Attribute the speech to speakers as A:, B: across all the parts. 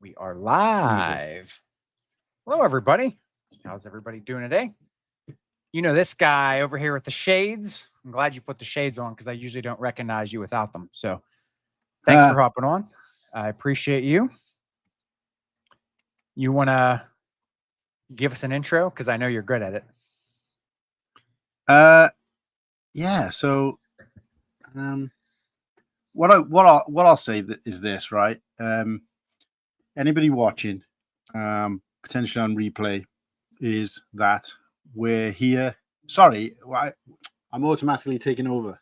A: We are
B: There we go.
A: live. Hello, everybody. How's everybody doing today? You know this guy over here with the shades. I'm glad you put the shades on because I usually don't recognize you without them. So thanks for hopping on. I appreciate you. You want to give us an intro? Because I know you're good at it.
B: Yeah. So, what I'll say is this, right? Anybody watching, potentially on replay, is that we're here. Sorry, I'm automatically taking over.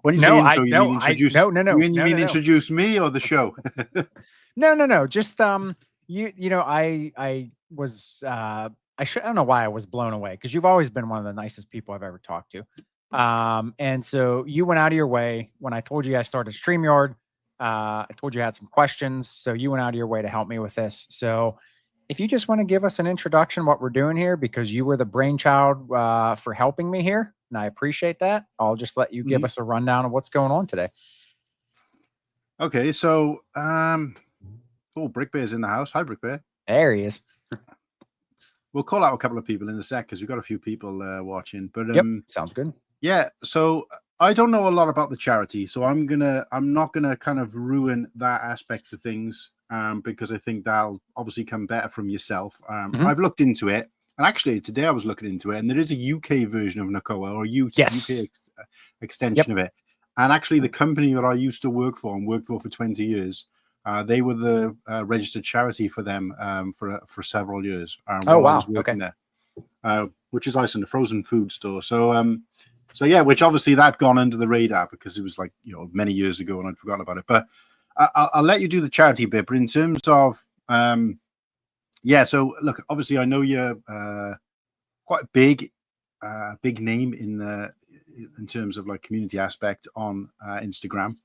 B: When you say intro, you mean introduce?
A: No.
B: You mean introduce me or the show?
A: No. Just I was I don't know why I was blown away because you've always been one of the nicest people I've ever talked to. And so you went out of your way when I told you I started StreamYard. I told you I had some questions, so you went out of your way to help me with this. So if you just want to give us an introduction what we're doing here, because you were the brainchild for helping me here, and I appreciate that. I'll just let you give us a rundown of what's going on today.
B: Okay, so Brick Bear's in the house. Hi, Brick Bear.
A: There he is.
B: We'll call out a couple of people in a sec because we've got a few people watching. But
A: yep, sounds good.
B: Yeah, so I don't know a lot about the charity, so I'm not gonna kind of ruin that aspect of things because I think that'll obviously come better from yourself. I've looked into it, and actually today I was looking into it, and there is a UK version of NACoA or UK extension of it. And actually, the company that I used to work for and worked for 20 years. They were the registered charity for them for several years.
A: While
B: I was working there, which is Iceland, a frozen food store. So yeah, which obviously that gone under the radar because it was like many years ago and I'd forgotten about it. But I'll let you do the charity bit. But in terms of so look, obviously I know you're quite a big name in terms of like community aspect on Instagram.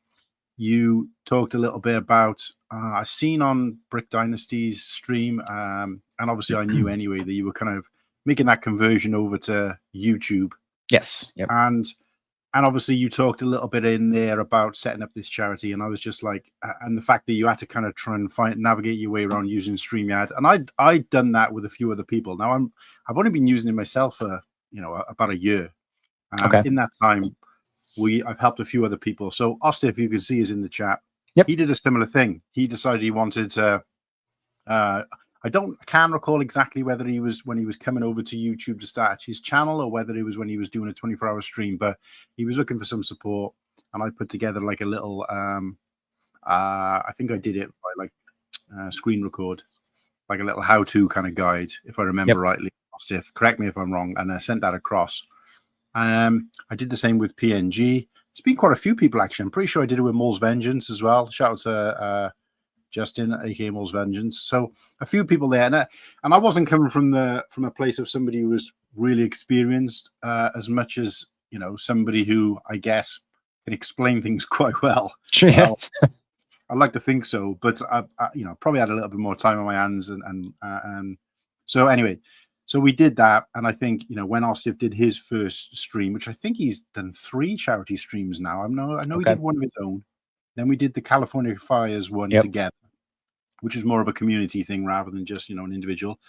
B: You talked a little bit about I've seen on Brick Dynasty's stream, and obviously I knew anyway that you were kind of making that conversion over to YouTube.
A: Yes. Yep.
B: And obviously you talked a little bit in there about setting up this charity, and I was just like, and the fact that you had to kind of try and navigate your way around using StreamYard, and I'd done that with a few other people. Now I've only been using it myself for about a year. In that time, I've helped a few other people. So Ostif, you can see, is in the chat.
A: Yep.
B: He did a similar thing. He decided he wanted to. I can't recall exactly whether he was when he was coming over to YouTube to start his channel or whether it was when he was doing a 24-hour stream. But he was looking for some support, and I put together like a little. I think I did it by like screen record, like a little how-to kind of guide, if I remember rightly. Ostif, correct me if I'm wrong, and I sent that across. I did the same with PNG. It's been quite a few people actually. I'm pretty sure I did it with Mole's Vengeance as well. Shout out to Justin, aka Mole's Vengeance. So a few people there, and I wasn't coming from a place of somebody who was really experienced as much as somebody who I guess can explain things quite well.
A: Sure.
B: I'd like to think so, but I probably had a little bit more time on my hands, and so anyway. So we did that, and I think when Ostif did his first stream, which I think he's done 3 charity streams now. I know he did one of his own. Then we did the California Fires one together, which is more of a community thing rather than just an individual.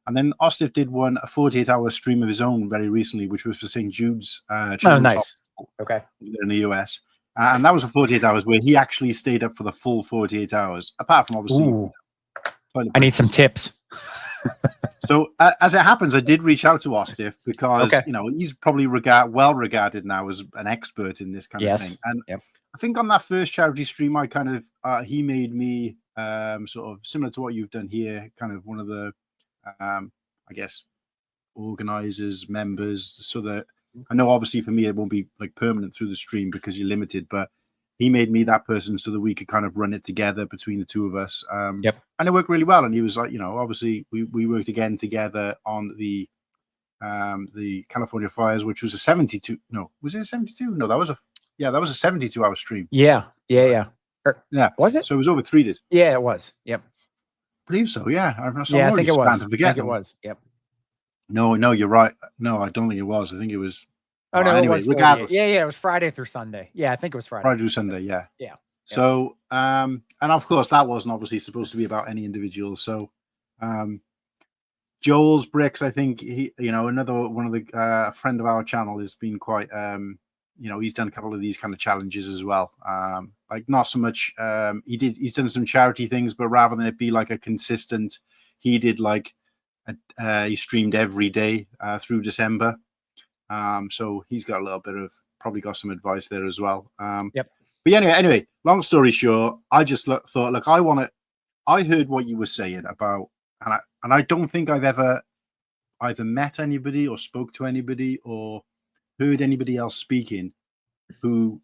B: And then Ostif did a 48-hour stream of his own very recently, which was for St. Jude's.
A: Nice. Okay.
B: In the US, and that was for 48 hours where he actually stayed up for the full 48 hours. Apart from obviously,
A: I need some tips.
B: So as it happens, I did reach out to Ostif because he's probably well regarded now as an expert in this kind of thing. And I think on that first charity stream, I kind of he made me sort of similar to what you've done here, kind of one of the I guess organizers, members, so that I know obviously for me it won't be like permanent through the stream because you're limited, but he made me that person so that we could kind of run it together between the two of us. And it worked really well. And he was like, obviously we worked again together on the California Fires, which was a 72. No, was it a 72? No, that was a 72-hour stream.
A: Yeah. Was it?
B: So it was over 3 days.
A: Yeah, it was. Yep.
B: I believe so. Yeah.
A: I think it was. Yep.
B: No, you're right. No, I don't think it was. I think it was.
A: Oh, no, anyway, regardless. Yeah, it was Friday through Sunday. Yeah, I think it was Friday.
B: Friday through Sunday, yeah.
A: Yeah.
B: So, and of course, that wasn't obviously supposed to be about any individual. So, Joel's bricks, I think he, another one of the friend of our channel has been quite, he's done a couple of these kind of challenges as well. Like not so much, he's done some charity things, but rather than it be like a consistent, he did like, he streamed every day through December. So he's got a little bit of, probably got some advice there as well.
A: Yep.
B: But anyway, long story short, I just thought, look, I heard what you were saying about, and I don't think I've ever either met anybody or spoke to anybody or heard anybody else speaking who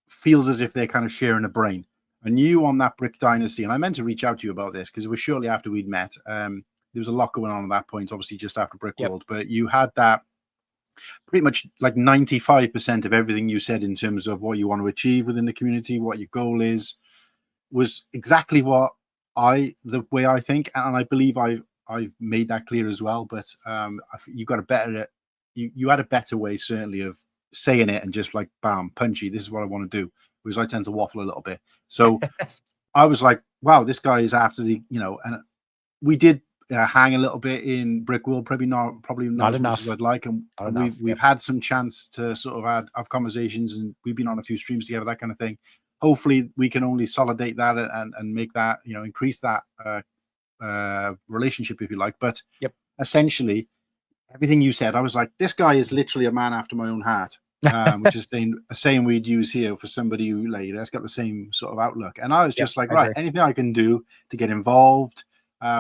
B: feels as if they're kind of sharing a brain. And you on that Brick Dynasty, and I meant to reach out to you about this because it was shortly after we'd met. There was a lot going on at that point, obviously just after Brick World, but you had that pretty much like 95% of everything you said in terms of what you want to achieve within the community, what your goal is, was exactly what the way I think, and I believe I've made that clear as well. But you got a better, you had a better way certainly of saying it and just like bam, punchy. This is what I want to do. Whereas I tend to waffle a little bit. So I was like, wow, this guy is after the, and we did hang a little bit in Brick World, probably not as
A: enough
B: much as I'd like, and we've had some chance to sort of have conversations, and we've been on a few streams together, that kind of thing. Hopefully we can only solidate that and make that, increase that relationship, if you like. But essentially everything you said, I was like, this guy is literally a man after my own heart. Which is a saying we'd use here for somebody who like has got the same sort of outlook. And I was just like, right, anything I can do to get involved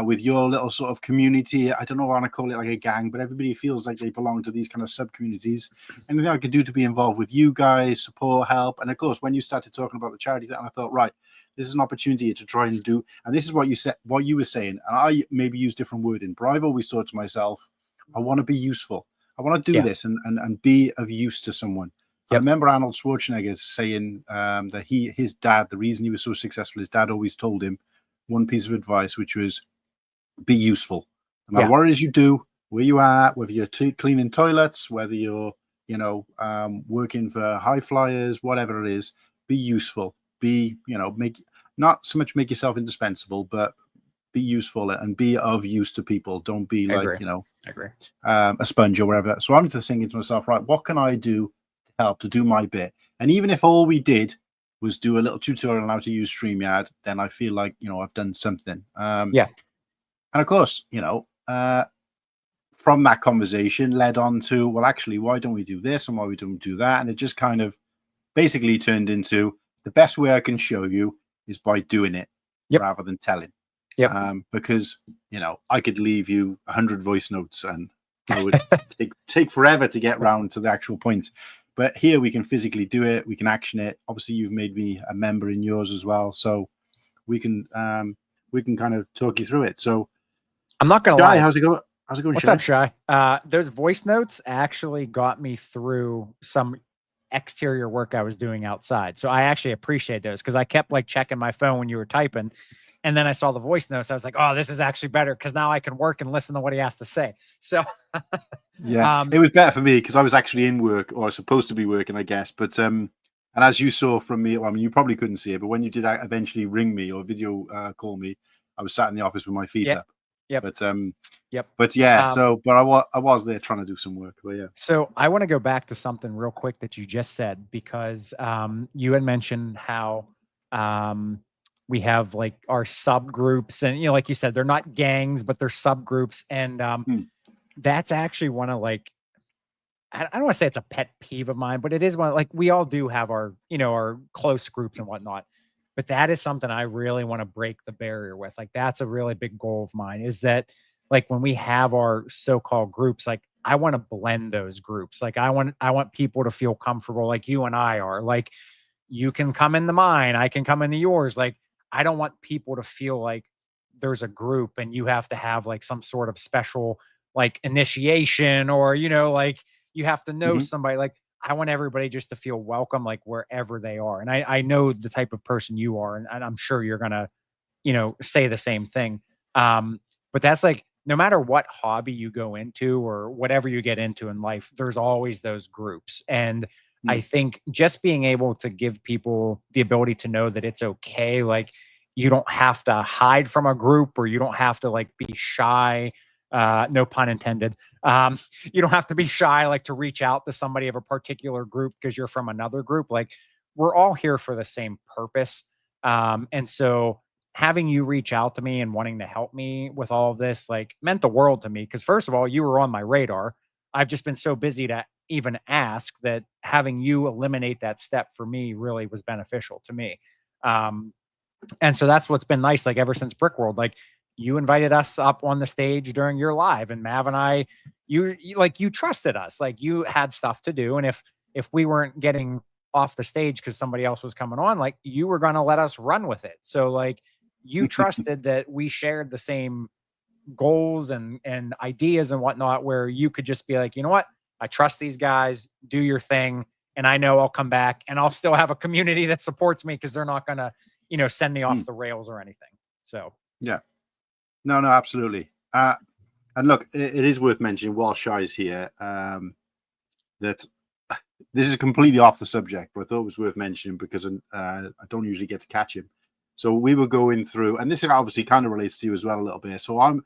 B: with your little sort of community. I don't know, I want to call it like a gang, but everybody feels like they belong to these kind of sub communities. Anything I could do to be involved with you guys, support, help. And of course, when you started talking about the charity thing, I thought, right, this is an opportunity to try and do. And this is what you said, what you were saying. And I maybe use different wording, but I've always thought to myself, I want to be useful. I want to do this and be of use to someone. I remember Arnold Schwarzenegger saying that his dad, the reason he was so successful, his dad always told him one piece of advice, which was be useful. No matter what it is you do, where you are, whether you're cleaning toilets, whether you're, working for high flyers, whatever it is, be useful. Be, make not so much make yourself indispensable, but be useful and be of use to people. Don't be like, a sponge or whatever. So I'm just thinking to myself, right, what can I do to help, to do my bit? And even if all we did was do a little tutorial on how to use StreamYard, then I feel like, I've done something. And of course, from that conversation led on to, well, actually, why don't we do this and why we don't do that? And it just kind of basically turned into the best way I can show you is by doing it rather than telling. Because I could leave you 100 voice notes and it would take forever to get round to the actual point. But here we can physically do it. We can action it. Obviously, you've made me a member in yours as well, so we can kind of talk you through it. So
A: I'm not gonna lie.
B: How's it going?
A: What's up, Shy? Those voice notes actually got me through some exterior work I was doing outside. So I actually appreciate those because I kept like checking my phone when you were typing. And then I saw the voice notes. I was like, oh, this is actually better because now I can work and listen to what he has to say. So
B: it was better for me because I was actually in work or supposed to be working, I guess. But and as you saw from me, well, I mean, you probably couldn't see it, but when you did eventually ring me or video call me, I was sat in the office with my feet up. But but I was there trying to do some work. But
A: So I want to go back to something real quick that you just said because you had mentioned how we have like our subgroups, and like you said, they're not gangs, but they're subgroups, and that's actually one of like I don't want to say it's a pet peeve of mine, but it is one like we all do have our our close groups and whatnot. But that is something I really want to break the barrier with. Like that's a really big goal of mine is that like when we have our so-called groups, like I want to blend those groups. Like I want people to feel comfortable like you and I are. Like you can come into mine, I can come into yours. Like I don't want people to feel like there's a group and you have to have like some sort of special like initiation or like you have to know somebody. Like I want everybody just to feel welcome, like wherever they are. And I know the type of person you are, and I'm sure you're gonna, say the same thing. But that's like no matter what hobby you go into or whatever you get into in life, there's always those groups. And I think just being able to give people the ability to know that it's okay, like you don't have to hide from a group or you don't have to like be shy. No pun intended. You don't have to be shy, like to reach out to somebody of a particular group because you're from another group. Like we're all here for the same purpose. And so having you reach out to me and wanting to help me with all of this, like meant the world to me. Cause first of all, you were on my radar. I've just been so busy to even ask that having you eliminate that step for me really was beneficial to me. Um, and so that's what's been nice, like ever since Brick World, like you invited us up on the stage during your live and Mav and I, you trusted us, like you had stuff to do. And if we weren't getting off the stage because somebody else was coming on, like you were going to let us run with it. So like you trusted that we shared the same goals and ideas and whatnot, where you could just be like, you know what, I trust these guys, do your thing. And I know I'll come back and I'll still have a community that supports me because they're not going to, send me off the rails or anything. So,
B: yeah, no, absolutely. And look, it is worth mentioning while Shy's here, that this is completely off the subject, but I thought it was worth mentioning because I don't usually get to catch him. So we were going through, and this obviously kind of relates to you as well a little bit. So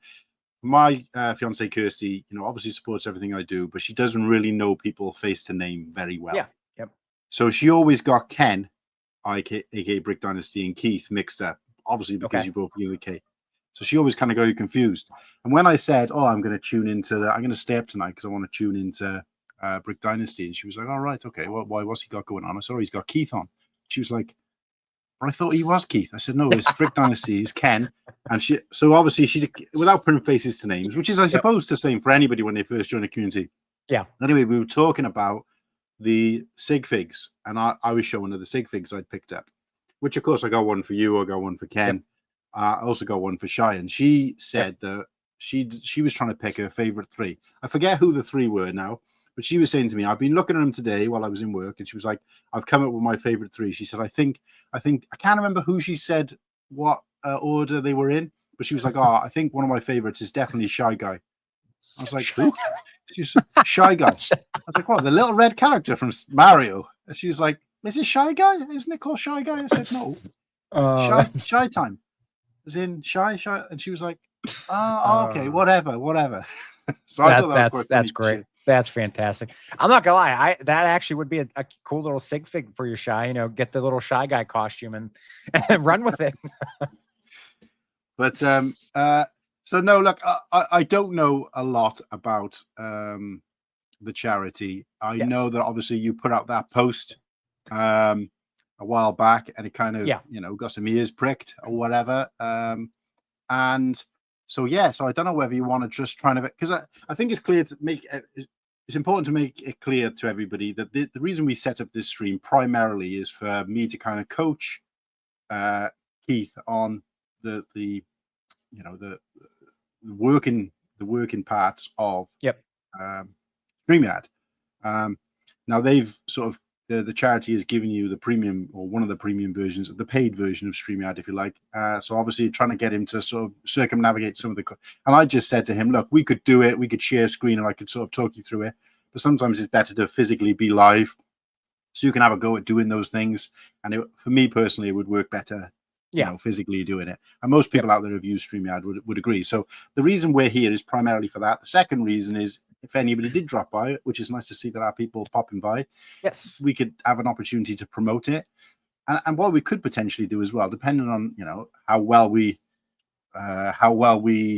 B: my fiance Kirsty, obviously supports everything I do, but she doesn't really know people face to name very well.
A: Yeah. Yep.
B: So she always got Ken, aka Brick Dynasty, and Keith mixed up, obviously because you both begin with K. So she always kind of got you confused. And when I said, "Oh, I'm going to stay up tonight because I want to tune into Brick Dynasty," and she was like, "All right, okay. Well, what's he got going on?" I said, "Oh, he's got Keith on." She was like, "I thought he was Keith." I said, "No, it's Brick Dynasty. He's Ken." And so obviously she, without putting faces to names, which is, I suppose, the same for anybody when they first join a community.
A: Yeah.
B: Anyway, we were talking about the sig figs, and I was showing her the sig figs I'd picked up, which of course I got one for you, I got one for Ken. Yep. I also got one for Shy, and she said that she was trying to pick her favorite three. I forget who the three were now, but she was saying to me, "I've been looking at them today while I was in work," and she was like, "I've come up with my favorite three." She said, I think I can't remember who she said what order they were in, but she was like, "Oh, I think one of my favorites is definitely Shy Guy." I was like, "Who?" She's Shy Guy. I was like, "What? The little red character from Mario?" And she's like, "Is it Shy Guy? Isn't it called Shy Guy?" I said, "No, Shy Time, as in shy." And she was like, "Oh, okay, whatever." So I thought
A: that's great. That's fantastic. I'm not gonna lie, that actually would be a cool little sig fig for your Shy. Get the little Shy Guy costume and run with it.
B: But so no, look, I don't know a lot about the charity. I know that obviously you put out that post a while back, and it kind of got some ears pricked or whatever. And so so I don't know whether you want to just try to, because I think it's clear to make it's important to make it clear to everybody that the reason we set up this stream primarily is for me to kind of coach Keith on the working parts of StreamYard. Now they've sort of the charity has given you the premium, or one of the premium versions, the paid version of StreamYard, if you like. So obviously trying to get him to sort of circumnavigate some of the, and I just said to him, "Look, we could do it. We could share screen and I could sort of talk you through it. But sometimes it's better to physically be live so you can have a go at doing those things. And for me personally, it would work better, physically doing it. And most people out there who've used StreamYard would agree. So the reason we're here is primarily for that. The second reason is, if anybody did drop by, which is nice to see that our people popping by,
A: yes,
B: we could have an opportunity to promote it. And what we could potentially do as well, depending on how well we verbalize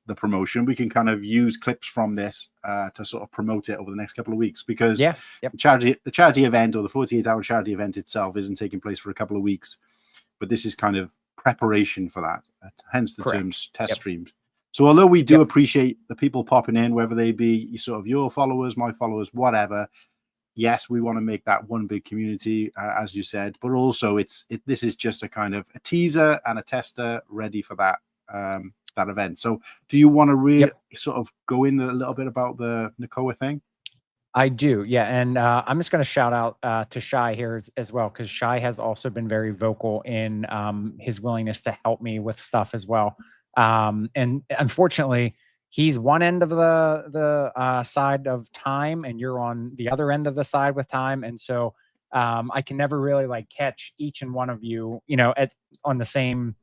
B: the promotion, we can kind of use clips from this to sort of promote it over the next couple of weeks, because the charity event, or the 48-hour charity event itself, isn't taking place for a couple of weeks, but this is kind of preparation for that, hence the terms test streams. So although we do appreciate the people popping in, whether they be sort of your followers, my followers, whatever, yes, we want to make that one big community, as you said, but also this is just a kind of a teaser and a tester ready for that that event. So do you want to really sort of go in a little bit about the NACoA thing?
A: I do, yeah. And I'm just going to shout out to Shy here as well, because Shy has also been very vocal in his willingness to help me with stuff as well. And unfortunately, he's one end of the side of time, and you're on the other end of the side with time, and so I can never really like catch each and one of you, at on the same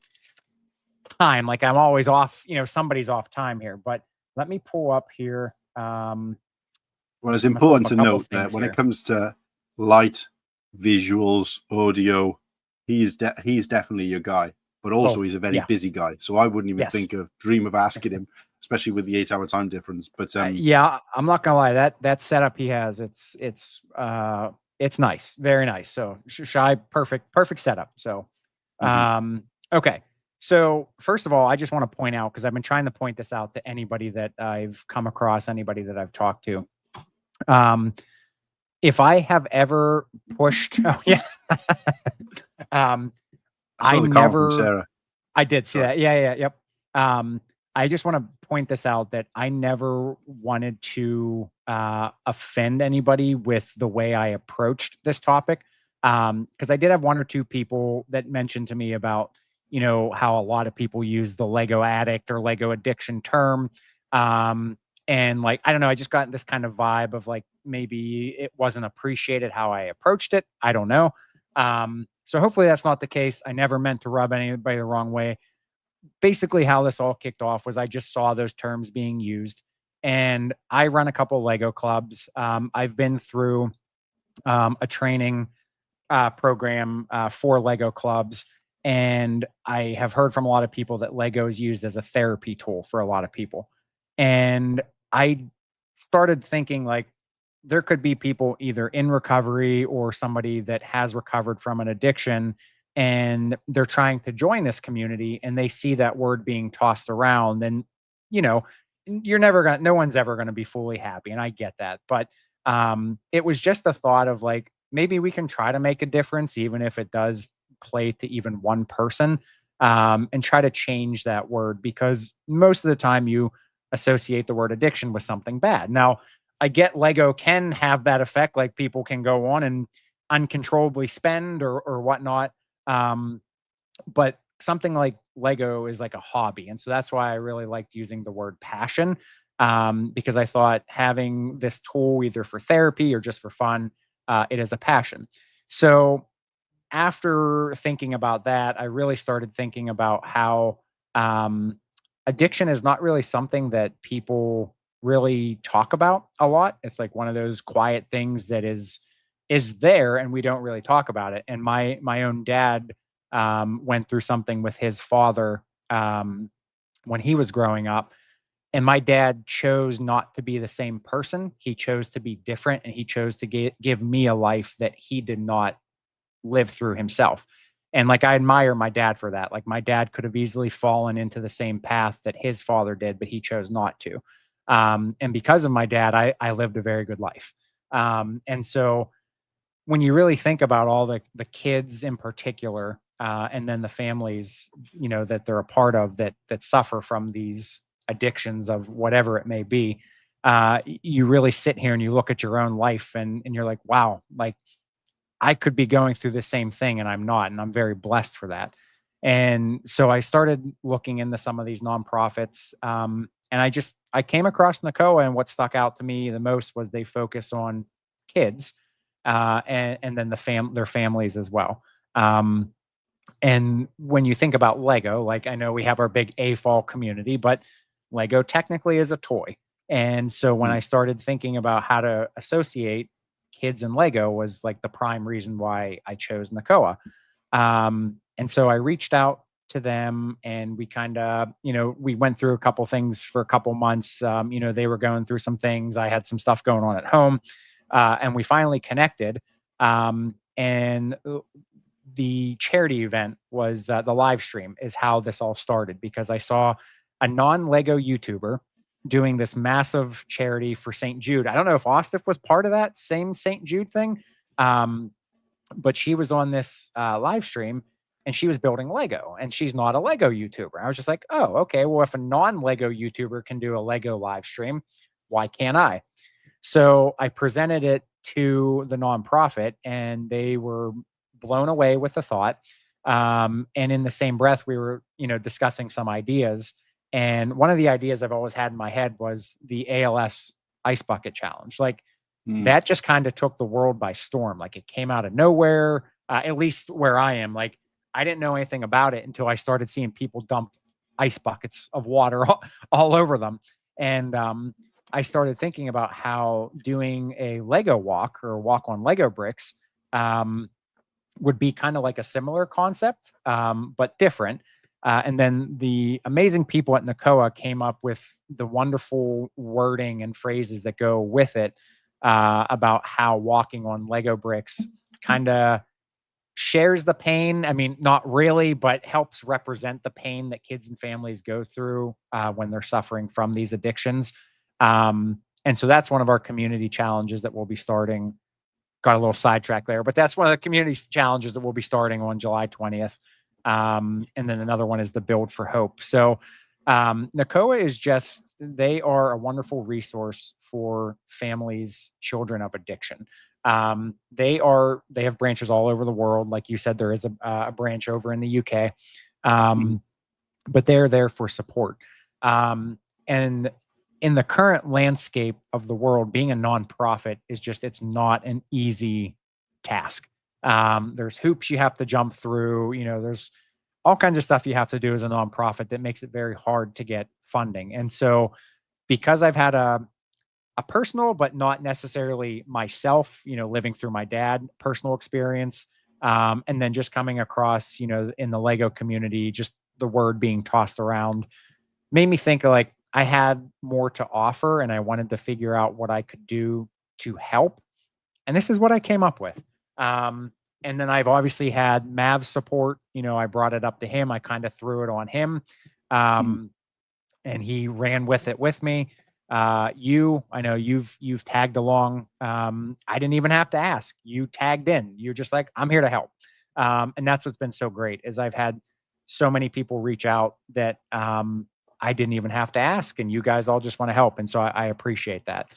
A: time. Like I'm always off, somebody's off time here. But let me pull up here.
B: Well, it's
A: I'm gonna pull up
B: important
A: a
B: to
A: couple
B: note that
A: things
B: when it
A: here.
B: comes to light, visuals, audio, he's definitely your guy. But also,
A: Well,
B: he's a very
A: yeah,
B: busy guy, so I wouldn't even
A: yes.
B: think of dream of asking him, especially with the 8 hour time difference. But
A: Yeah, I'm not gonna lie. That setup he has, it's nice, very nice. So shy, perfect setup. So,
B: mhm.
A: okay. So first of all, I just want to point out because I've been trying to point this out to anybody that I've come across, anybody that I've talked to. Um, if I have ever pushed, oh yeah, um,
B: I
A: I
B: saw the comment from
A: never
B: Sarah.
A: I did see
B: Sorry.
A: that. Yeah, yeah, yep. I just want to point this out that I never wanted to offend anybody with the way I approached this topic. Because I did have one or two people that mentioned to me about, how a lot of people use the Lego addict or Lego addiction term. And like, I don't know, I just got this kind of vibe of like maybe it wasn't appreciated how I approached it. I don't know. So hopefully that's not the case. I never meant to rub anybody the wrong way. Basically, how this all kicked off was I just saw those terms being used, and I run a couple Lego clubs. I've been through a training program for Lego clubs, and I have heard from a lot of people that Lego is used as a therapy tool for a lot of people. And I started thinking like there could be people either in recovery or somebody that has recovered from an addiction and they're trying to join this community and they see that word being tossed around and you know you're never going to no one's ever going to be fully happy and I get that but it was just the thought of like maybe we can try to make a difference even if it does play to even one person and try to change that word because most of the time you associate the word addiction with something bad. Now I get Lego can have that effect, like people can go on and uncontrollably spend or whatnot. Um, but something like Lego is like a hobby. And so that's why I really liked using the word passion because I thought having this tool either for therapy or just for fun, it is a passion. So after thinking about that, I really started thinking about how um, addiction is not really something that people really talk about a lot. It's like one of those quiet things that is there, and we don't really talk about it. And my own dad went through something with his father when he was growing up. And my dad chose not to be the same person. He chose to be different, and he chose to give me a life that he did not live through himself. And like I admire my dad for that. Like my dad could have easily fallen into the same path that his father did, but he chose not to. And because of my dad, I lived a very good life. And so when you really think about all the kids in particular, and then the families, that they're a part of that suffer from these addictions of whatever it may be, you really sit here and you look at your own life and you're like, wow, like I could be going through the same thing and I'm not, and I'm very blessed for that. And so I started looking into some of these nonprofits, and I came across NACoA, and what stuck out to me the most was they focus on kids, and then their families as well. Um, and when you think about Lego, like I know we have our big AFOL community, but Lego technically is a toy. And so when
B: Mm.
A: I started thinking about how to associate kids and Lego was like the prime reason why I chose NACoA. And so I reached out to them and we kind of, we went through a couple things for a couple months. They were going through some things. I had some stuff going on at home. And we finally connected. And the charity event was the live stream is how this all started because I saw a non-Lego YouTuber doing this massive charity for St. Jude. I don't know if Ostif was part of that same St. Jude thing, um, but she was on this live stream and she was building Lego and she's not a Lego YouTuber. I was just like, oh, okay. Well, if a non-Lego YouTuber can do a Lego live stream, why can't I? So I presented it to the nonprofit and they were blown away with the thought. And in the same breath, we were, discussing some ideas. And one of the ideas I've always had in my head was the ALS ice bucket challenge. Like that just kind of took the world by storm. Like it came out of nowhere, at least where I am. Like I didn't know anything about it until I started seeing people dump ice buckets of water all over them. And I started thinking about how doing a Lego walk or walk on Lego bricks would be kind of like a similar concept, but different. And then the amazing people at NACoA came up with the wonderful wording and phrases that go with it about how walking on Lego bricks kind of shares the pain. I mean, not really, but helps represent the pain that kids and families go through when they're suffering from these addictions. And so that's one of our community challenges that we'll be starting. Got a little sidetracked there, but that's one of the community challenges that we'll be starting on July 20th. And then another one is the Build for Hope. So NACoA is just, they are a wonderful resource for families, children of addiction. They have branches all over the world. Like you said, there is a branch over in the UK, but they're there for support. And in the current landscape of the world, being a nonprofit is just, it's not an easy task. There's hoops you have to jump through, there's all kinds of stuff you have to do as a nonprofit that makes it very hard to get funding. And so because I've had a personal, but not necessarily myself, living through my dad personal experience, and then just coming across, in the Lego community, just the word being tossed around made me think of like, I had more to offer and I wanted to figure out what I could do to help. And this is what I came up with. And then I've obviously had Mav's support. I brought it up to him. I kind of threw it on him. And he ran with it with me. I know you've tagged along. I didn't even have to ask. You tagged in. You're just like, I'm here to help. And that's what's been so great is I've had so many people reach out that I didn't even have to ask, and you guys all just want to help. And so I appreciate that.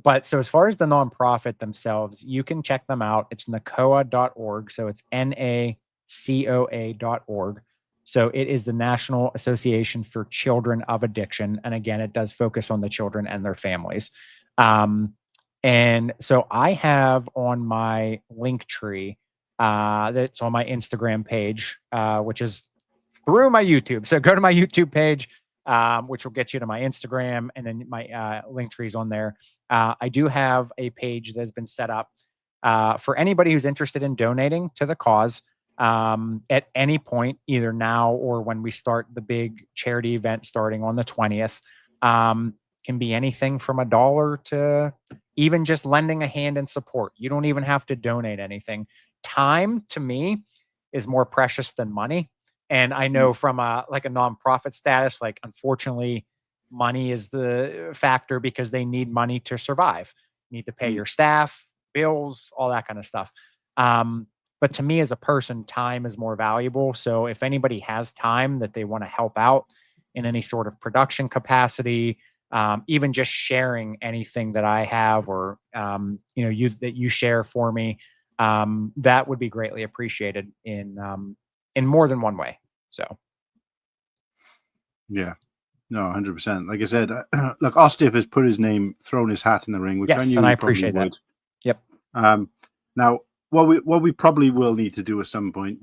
A: But so as far as the nonprofit themselves, you can check them out. It's NACoA.org. So it's NACoA.org. So it is the National Association for Children of Addiction. And again, it does focus on the children and their families. And so I have on my link tree, that's on my Instagram page, which is through my YouTube. So go to my YouTube page, which will get you to my Instagram, and then my link tree is on there. I do have a page that has been set up for anybody who's interested in donating to the cause at any point, either now or when we start the big charity event starting on the 20th. Can be anything from $1 to even just lending a hand and support. You don't even have to donate anything. Time to me is more precious than money. And I know from a nonprofit status, like unfortunately money is the factor because they need money to survive. You need to pay your staff, bills, all that kind of stuff. But to me as a person, time is more valuable. So if anybody has time that they want to help out in any sort of production capacity, even just sharing anything that I have or, that you share for me, that would be greatly appreciated in more than one way. So.
B: Yeah, no, 100%. Like I said, look, Ostiff has put his name, thrown his hat in the ring, which
A: yes,
B: I knew
A: and
B: he
A: I
B: probably
A: appreciate
B: would.
A: That.
B: Yep. Now, what we probably will need to do at some point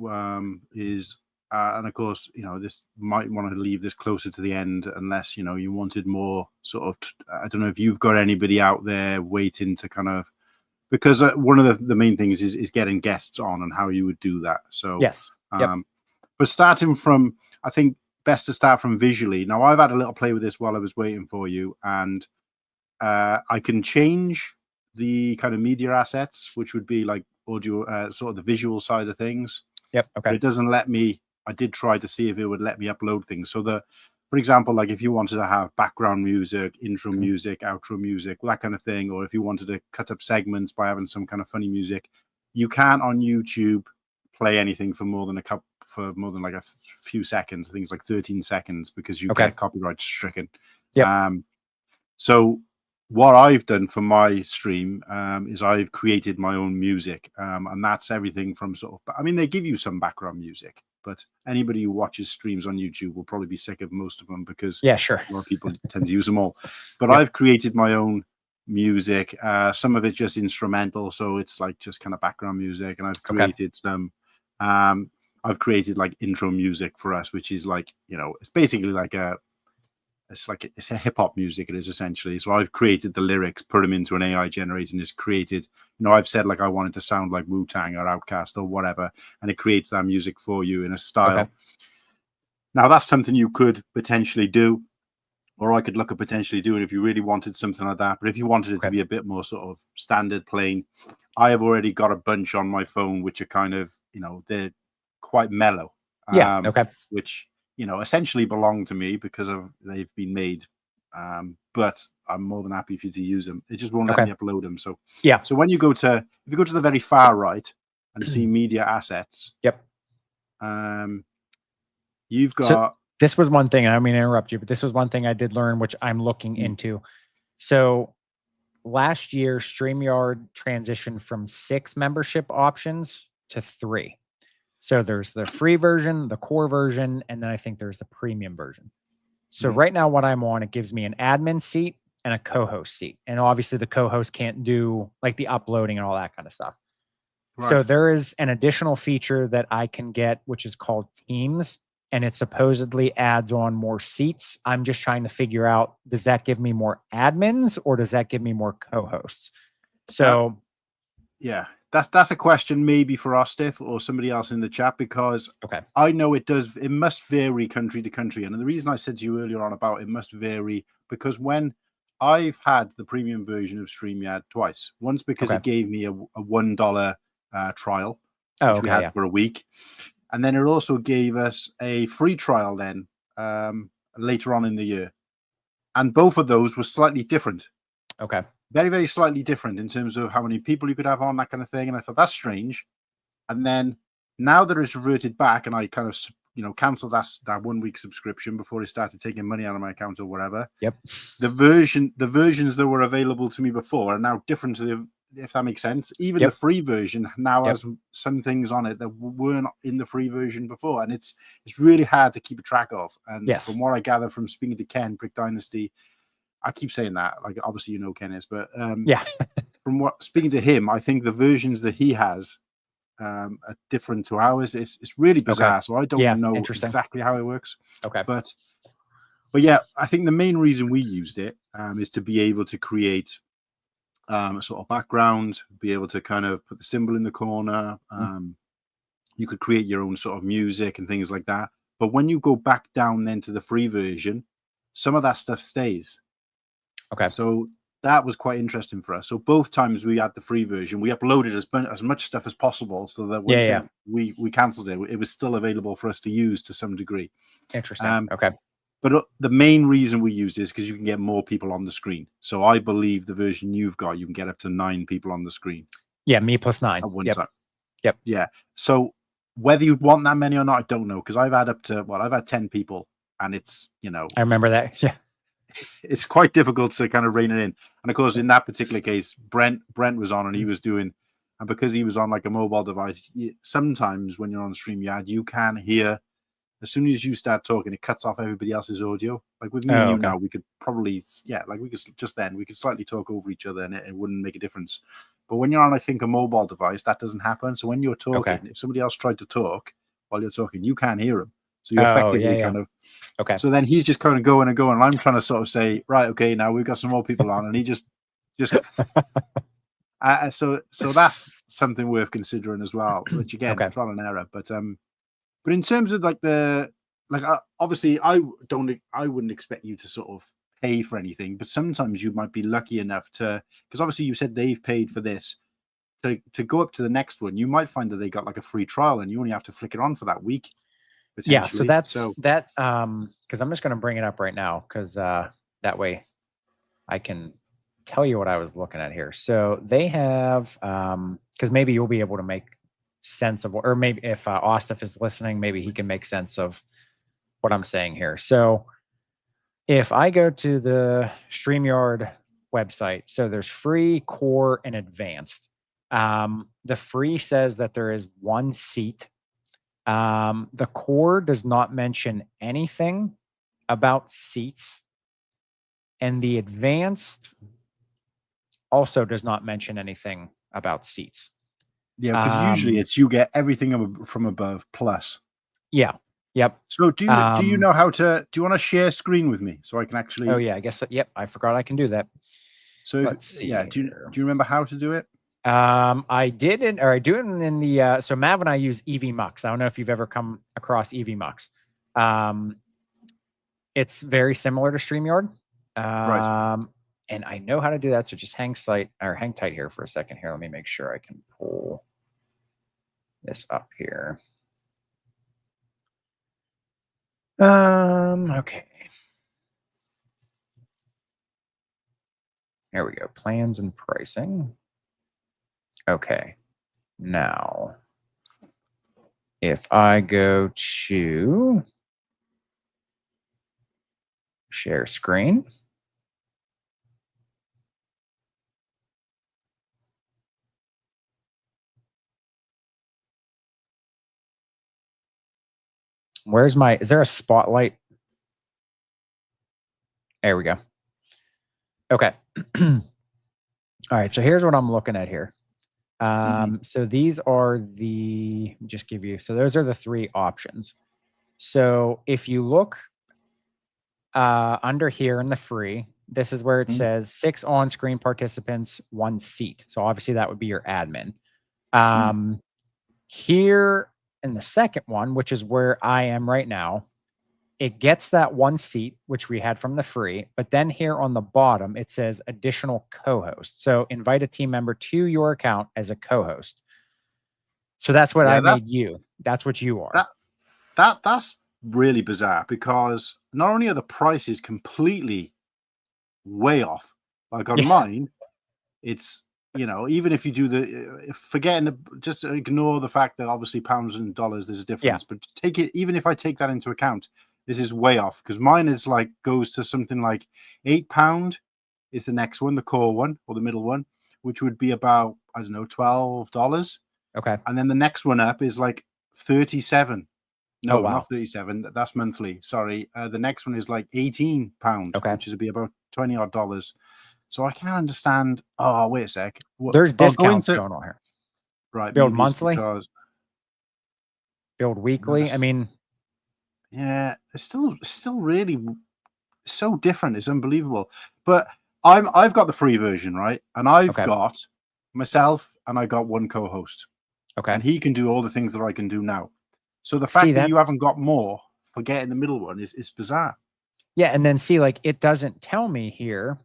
B: is, and of course, this might want to leave this closer to the end, unless you wanted more sort of. I don't know if you've got anybody out there waiting to kind of, because one of the main things is getting guests on and how you would do that. So
A: yes. Yep.
B: But starting from, I think best to start from visually. Now, I've had a little play with this while I was waiting for you, and I can change the kind of media assets, which would be like audio, sort of the visual side of things.
A: Yep. Okay.
B: But it doesn't let me. I did try to see if it would let me upload things. So for example, like if you wanted to have background music, intro music, outro music, that kind of thing, or if you wanted to cut up segments by having some kind of funny music, you can't on YouTube play anything for more than like a few seconds. I think it's like 13 seconds because you get copyright stricken.
A: Yep.
B: So what I've done for my stream is I've created my own music, and that's everything from sort of. I mean, they give you some background music, but anybody who watches streams on YouTube will probably be sick of most of them because
A: Yeah, sure.
B: a lot of people tend to use them all. But
A: Yep.
B: I've created my own music, some of it just instrumental, so it's like just kind of background music, and I've created some I've created like intro music for us, which is like, you know, it's basically like it's a hip hop music. It is essentially. So I've created the lyrics, put them into an AI generator, and it's created. You know, I've said like I want it to sound like Wu-Tang or Outkast or whatever, and it creates that music for you in a style.
A: Okay.
B: Now that's something you could potentially do, or I could look at potentially doing if you really wanted something like that. But if you wanted it to be a bit more sort of standard, plain, I have already got a bunch on my phone which are kind of, you know, they're quite mellow.
A: Yeah. Okay.
B: Which, you know, essentially belong to me because they've been made. But I'm more than happy for you to use them. It just won't let me upload them. So
A: yeah.
B: So when you go to, if you go to the very far right and you see media assets,
A: yep.
B: You've got.
A: So this was one thing, and I don't mean to interrupt you, but this was one thing I did learn, which I'm looking into. So last year, StreamYard transitioned from 6 membership options to 3. So there's the free version, the core version, and then I think there's the premium version. So right now what I'm on, it gives me an admin seat and a co-host seat. And obviously the co-host can't do like the uploading and all that kind of stuff. Right. So there is an additional feature that I can get, which is called Teams, and it supposedly adds on more seats. I'm just trying to figure out, does that give me more admins or does that give me more co-hosts? So
B: yeah, that's a question maybe for Ostif or somebody else in the chat, because I know it must vary country to country. And the reason I said to you earlier on about it must vary, because when I've had the premium version of StreamYard twice, once because it gave me a $1 trial, which we had for a week. And then it also gave us a free trial then later on in the year. And both of those were slightly different.
A: Okay.
B: Very, very slightly different in terms of how many people you could have on, that kind of thing. And I thought, that's strange. And then now that it's reverted back, and I kind of, you know, canceled that 1 week subscription before it started taking money out of my account or whatever.
A: Yep.
B: The versions that were available to me before are now different to the, if that makes sense. Even the free version now has some things on it that weren't in the free version before, and it's really hard to keep a track of. And from what I gather from speaking to Ken, Brick Dynasty, I keep saying that, like, obviously you know Ken is, but from what speaking to him, I think the versions that he has are different to ours. It's really bizarre, so I don't know exactly how it works. But yeah, I think the main reason we used it is to be able to create a sort of background, be able to kind of put the symbol in the corner. You could create your own sort of music and things like that. But when you go back down then to the free version, some of that stuff stays. So that was quite interesting for us. So both times we had the free version, we uploaded as much stuff as possible, so that once we canceled it, it was still available for us to use to some degree.
A: Interesting.
B: But the main reason we used it is because you can get more people on the screen. So I believe the version you've got, you can get up to 9 people on the screen.
A: Yeah, me plus 9
B: at one time.
A: Yep.
B: Yeah. So whether you'd want that many or not, I don't know, because I've had 10 people, and it's, you know,
A: I remember that. Yeah.
B: It's quite difficult to kind of rein it in. And of course, in that particular case, Brent was on, and he was doing, and because he was on like a mobile device, sometimes when you're on StreamYard, you can hear, as soon as you start talking, it cuts off everybody else's audio. Like with me and you now, we could probably, we could slightly talk over each other, and it wouldn't make a difference. But when you're on, I think, a mobile device, that doesn't happen. So when you're talking, if somebody else tried to talk while you're talking, you can't hear them. So you're effectively kind of, so then he's just kind of going and going, and I'm trying to sort of say, right, okay, now we've got some more people on, and he just so that's something worth considering as well, which again, trial and error. But in terms of like obviously I wouldn't expect you to sort of pay for anything, but sometimes you might be lucky enough to, because obviously you said they've paid for this, to go up to the next one, you might find that they got like a free trial, and you only have to flick it on for that week.
A: Yeah, so that's that. Because I'm just going to bring it up right now, because that way I can tell you what I was looking at here. So they have, because maybe you'll be able to make sense of, or maybe if Ostif is listening, maybe he can make sense of what I'm saying here. So if I go to the StreamYard website, so there's free, core, and advanced. The free says that there is 1 seat The core does not mention anything about seats, and the advanced also does not mention anything about seats.
B: Yeah, because usually it's you get everything from above plus.
A: Yeah. Yep.
B: So do you know how to? Do you want to share screen with me so I can actually?
A: Oh yeah, I guess. Yep, I forgot I can do that.
B: So
A: Let's see.
B: Yeah, do you remember how to do it?
A: I did it, or I do it in the. So Mav and I use EV Mux. I don't know if you've ever come across EV Mux. It's very similar to StreamYard.
B: Right.
A: And I know how to do that. So just hang tight here for a second here. Let me make sure I can pull this up here. Okay. There we go. Plans and pricing. Okay. Now, if I go to share screen. Is there a spotlight? There we go. Okay. All right. So here's what I'm looking at here. So these are those are the three options. So if you look under here in the free, this is where it says 6 on-screen participants, 1 seat. So obviously that would be your admin. Here in the second one, which is where I am right now, it gets that 1 seat, which we had from the free, but then here on the bottom, it says additional co-host. So invite a team member to your account as a co-host. So that's what I made you. That's what you are.
B: That's really bizarre, because not only are the prices completely way off, like on mine, it's, even if you do just ignore the fact that obviously pounds and dollars, there's a difference, but take it, even if I take that into account, this is way off, because mine is goes to something like £8 is the next one, the core one or the middle one, which would be about, I don't know, $12.
A: Okay.
B: And then the next one up is like 37. No,
A: wow.
B: not 37. That's monthly. Sorry. The next one is like £18, which is be about $20 odd. So I can't understand. Oh, wait a sec.
A: There's discounts going on here.
B: Right.
A: Build monthly. Build weekly. I mean,
B: yeah, it's still really so different. It's unbelievable. But I've got the free version, right? And I've got myself, and I got 1 co-host.
A: Okay.
B: And he can do all the things that I can do now. So the fact that you haven't got more for getting the middle one is bizarre.
A: Yeah, and then it doesn't tell me here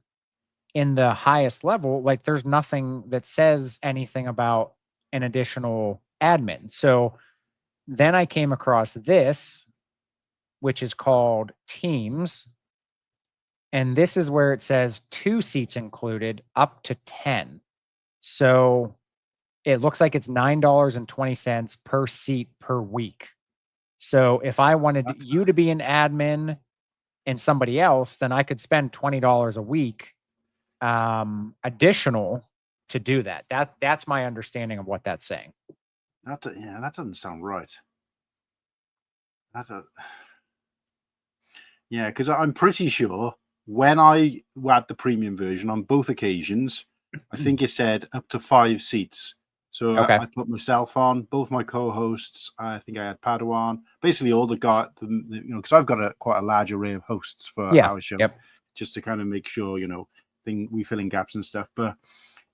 A: in the highest level, there's nothing that says anything about an additional admin. So then I came across this, which is called Teams. And this is where it says 2 seats included, up to 10. So it looks like it's $9.20 per seat per week. So if I wanted you to be an admin and somebody else, then I could spend $20 a week additional to do that. That's my understanding of what that's saying.
B: That doesn't sound right. Because I'm pretty sure when I had the premium version on both occasions, I think it said up to 5 seats. So I put myself on, both my co-hosts. I think I had Padawan, basically all the guys, because I've got quite a large array of hosts for our show, just to kind of make sure, we fill in gaps and stuff. But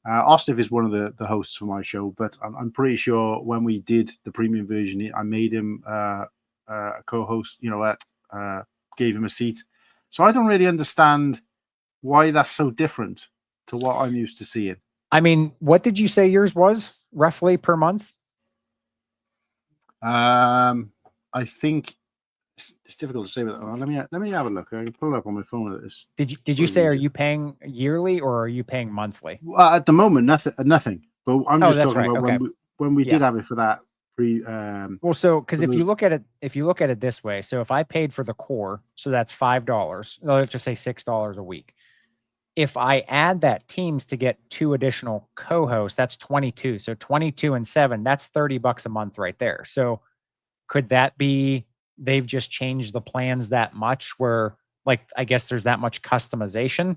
B: Ostif is one of the hosts for my show, but I'm pretty sure when we did the premium version, I made him a co-host, gave him a seat. So I don't really understand why that's so different to what I'm used to seeing.
A: I mean, what did you say yours was roughly per month?
B: I think it's difficult to say. But let me have a look. I can pull it up on my phone at this.
A: Did you say, are you paying yearly or are you paying monthly?
B: Well, at the moment, nothing. But I'm just talking about when we did have it for that pre.
A: Well, so because if you look at it this way, so if I paid for the core, so that's $5. Let's just say $6 a week. If I add that Teams to get 2 additional co-hosts, that's 22. So 22 and 7, that's $30 a month right there. So could that be they've just changed the plans that much where, like, I guess there's that much customization?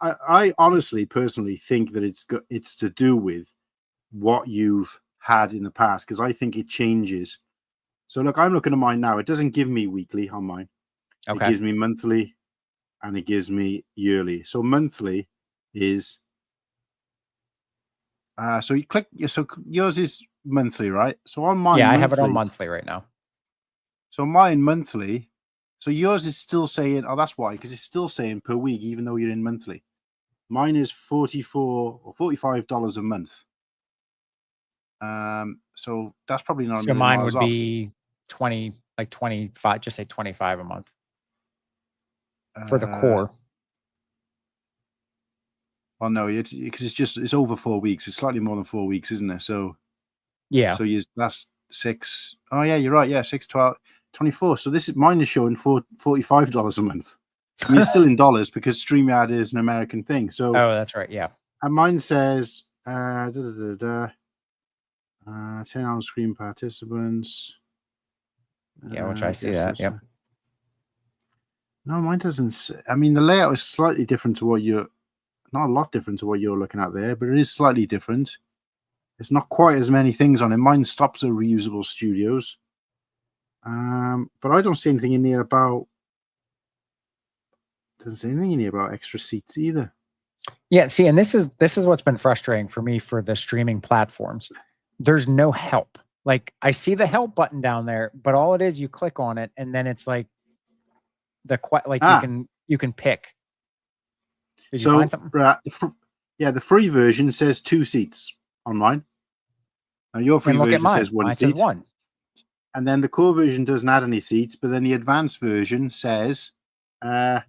B: I honestly, personally think that it's to do with what you've had in the past, because I think it changes. So look, I'm looking at mine now. It doesn't give me weekly on mine. It
A: Okay.
B: gives me monthly and it gives me yearly. So monthly is so you click, so yours is monthly, right? So on mine,
A: Yeah, I
B: monthly,
A: have it on monthly right now.
B: So mine monthly. So yours is still saying, oh, that's why, because it's still saying per week, even though you're in monthly. Mine is $44 or $45 a month. So that's probably not a
A: So
B: million
A: mine
B: miles
A: would
B: off.
A: be 20, like 25, just say 25 a month for the core.
B: Well, no, because it's over 4 weeks. It's slightly more than 4 weeks, isn't it? So
A: Yeah.
B: so that's 6. Oh yeah, you're right. Yeah, 6, 12, 24. So mine is showing $45 a month. And it's still in dollars because StreamYard is an American thing. So
A: Oh, that's right. Yeah.
B: and mine says 10 on-screen participants.
A: Yeah, which I see that. Yep.
B: No, mine doesn't. I mean, the layout is slightly different to what you're. Not a lot different to what you're looking at there, but it is slightly different. It's not quite as many things on it. Mine stops at reusable studios. But I don't see anything in here about. Doesn't say anything in here about extra seats either.
A: Yeah. See, and this is what's been frustrating for me for the streaming platforms. There's no help. Like, I see the help button down there, but all it is, you click on it, and then it's like you can pick. Did you find something?
B: The free version says 2 seats on mine. Now your free version says 1 seat.
A: Says 1.
B: And then the core version doesn't add any seats, but then the advanced version says 4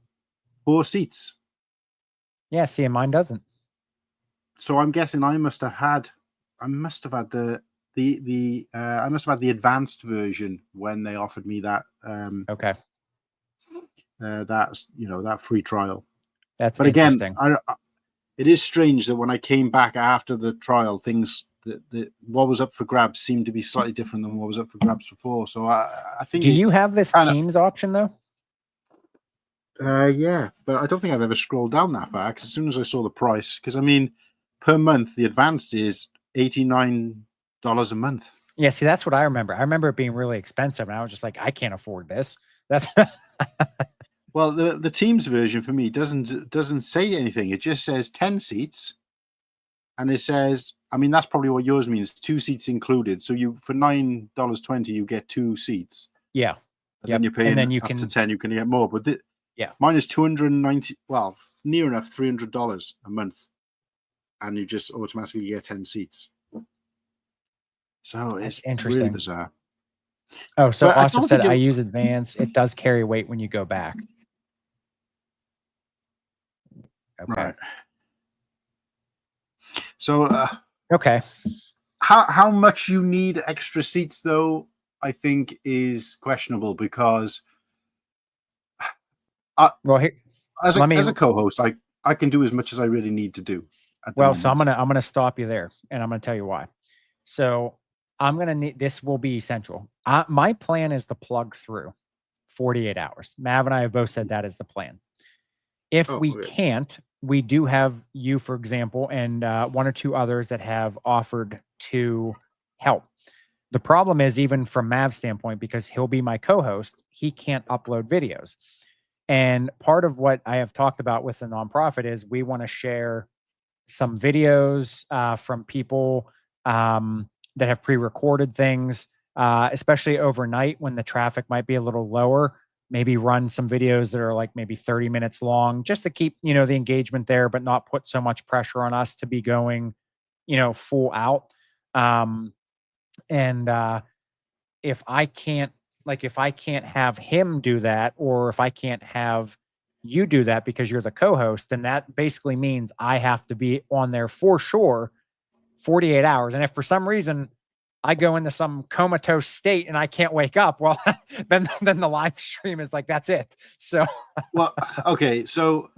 B: seats.
A: Yeah, see, and mine doesn't.
B: So I'm guessing I must have had the advanced version when they offered me that.
A: Okay.
B: That's that free trial.
A: That's
B: but
A: interesting.
B: Again, it is strange that when I came back after the trial, things what was up for grabs seemed to be slightly different than what was up for grabs before. So I think.
A: Do you have this Teams option though?
B: Yeah, but I don't think I've ever scrolled down that far. Because as soon as I saw the price, because I mean, per month the advanced is $89 a month.
A: Yeah, see, that's what I remember. I remember it being really expensive, and I was just like, I can't afford this. That's
B: well, the Teams version for me doesn't say anything. It just says 10 seats, and it says, I mean, that's probably what yours means, 2 seats included. So you for $9.20 you get 2 seats.
A: Yeah,
B: and then you're paying up to 10. You can get more, but mine is $290. Well, near enough $300 a month, and you just automatically get 10 seats. So it's
A: interesting.
B: Really bizarre.
A: Oh, so Austin said I use advanced. It does carry weight when you go back. Okay.
B: Right. So
A: okay.
B: How much you need extra seats though, I think is questionable, because as a co-host, I can do as much as I really need to do.
A: Well, so I'm gonna stop you there, and I'm gonna tell you why. So I'm gonna need, this will be essential. My plan is to plug through 48 hours. Mav and I have both said that is the plan. If we can't, we do have you, for example, and 1 or 2 others that have offered to help. The problem is, even from Mav's standpoint, because he'll be my co-host, he can't upload videos. And part of what I have talked about with the nonprofit is we want to share some videos from people that have pre-recorded things, especially overnight when the traffic might be a little lower. Maybe run some videos that are like maybe 30 minutes long, just to keep, the engagement there, but not put so much pressure on us to be going, full out. If I can't have him do that, or if I can't have you do that because you're the co-host, then that basically means I have to be on there for sure 48 hours. And if for some reason I go into some comatose state and I can't wake up, well, then the live stream is like, that's it. So,
B: well, okay. So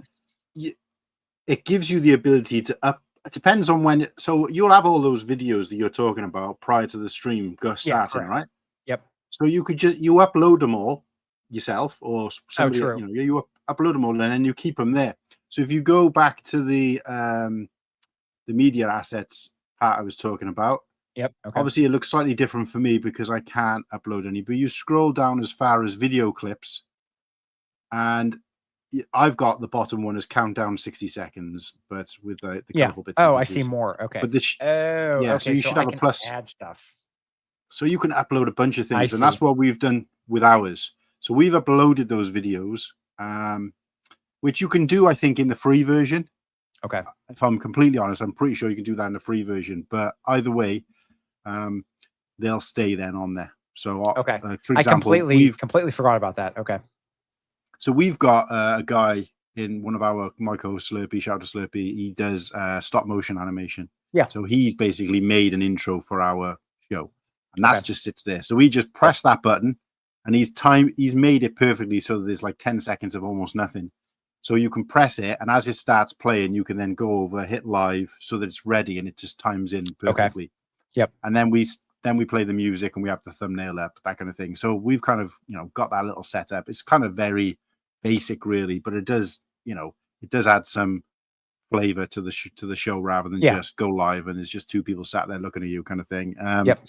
B: it gives you the ability to it depends on when. So you'll have all those videos that you're talking about prior to the stream starting,
A: correct.
B: right?
A: Yep.
B: So you could just upload them all yourself, or
A: Oh,
B: somebody,
A: true.
B: you upload them all and then you keep them there. So if you go back to the media assets part I was talking about,
A: Yep. Okay.
B: obviously it looks slightly different for me because I can't upload any. But you scroll down as far as video clips, and I've got the bottom one as countdown 60 seconds, but with the
A: Yeah.
B: colorful bits and
A: Oh, I see
B: pieces.
A: more. Okay.
B: But this,
A: Oh,
B: yeah, so
A: okay.
B: you
A: So
B: should
A: I
B: have a
A: can
B: plus.
A: add stuff.
B: So you can upload a bunch of
A: I
B: things, and that's
A: see.
B: what we've done with ours. So we've uploaded those videos, which you can do, I think, in the free version.
A: Okay.
B: If I'm completely honest, I'm pretty sure you can do that in the free version. But either way, they'll stay then on there. So,
A: Okay.
B: for
A: I
B: example,
A: completely forgot about that. Okay.
B: so we've got a guy in one of our NACoA Slurpee, shout out to Slurpee. He does stop motion animation.
A: Yeah.
B: So he's basically made an intro for our show, and that
A: Okay.
B: just sits there. So we just press that button, and he's made it perfectly so that there's like 10 seconds of almost nothing. So you can press it, and as it starts playing, you can then go over, hit live, so that it's ready, and it just times in perfectly.
A: Okay. Yep.
B: And then we play the music, and we have the thumbnail up, that kind of thing. So we've kind of got that little setup. It's kind of very basic, really, but it does add some flavor to the show rather than just go live and it's just two people sat there looking at you, kind of thing.
A: Yep.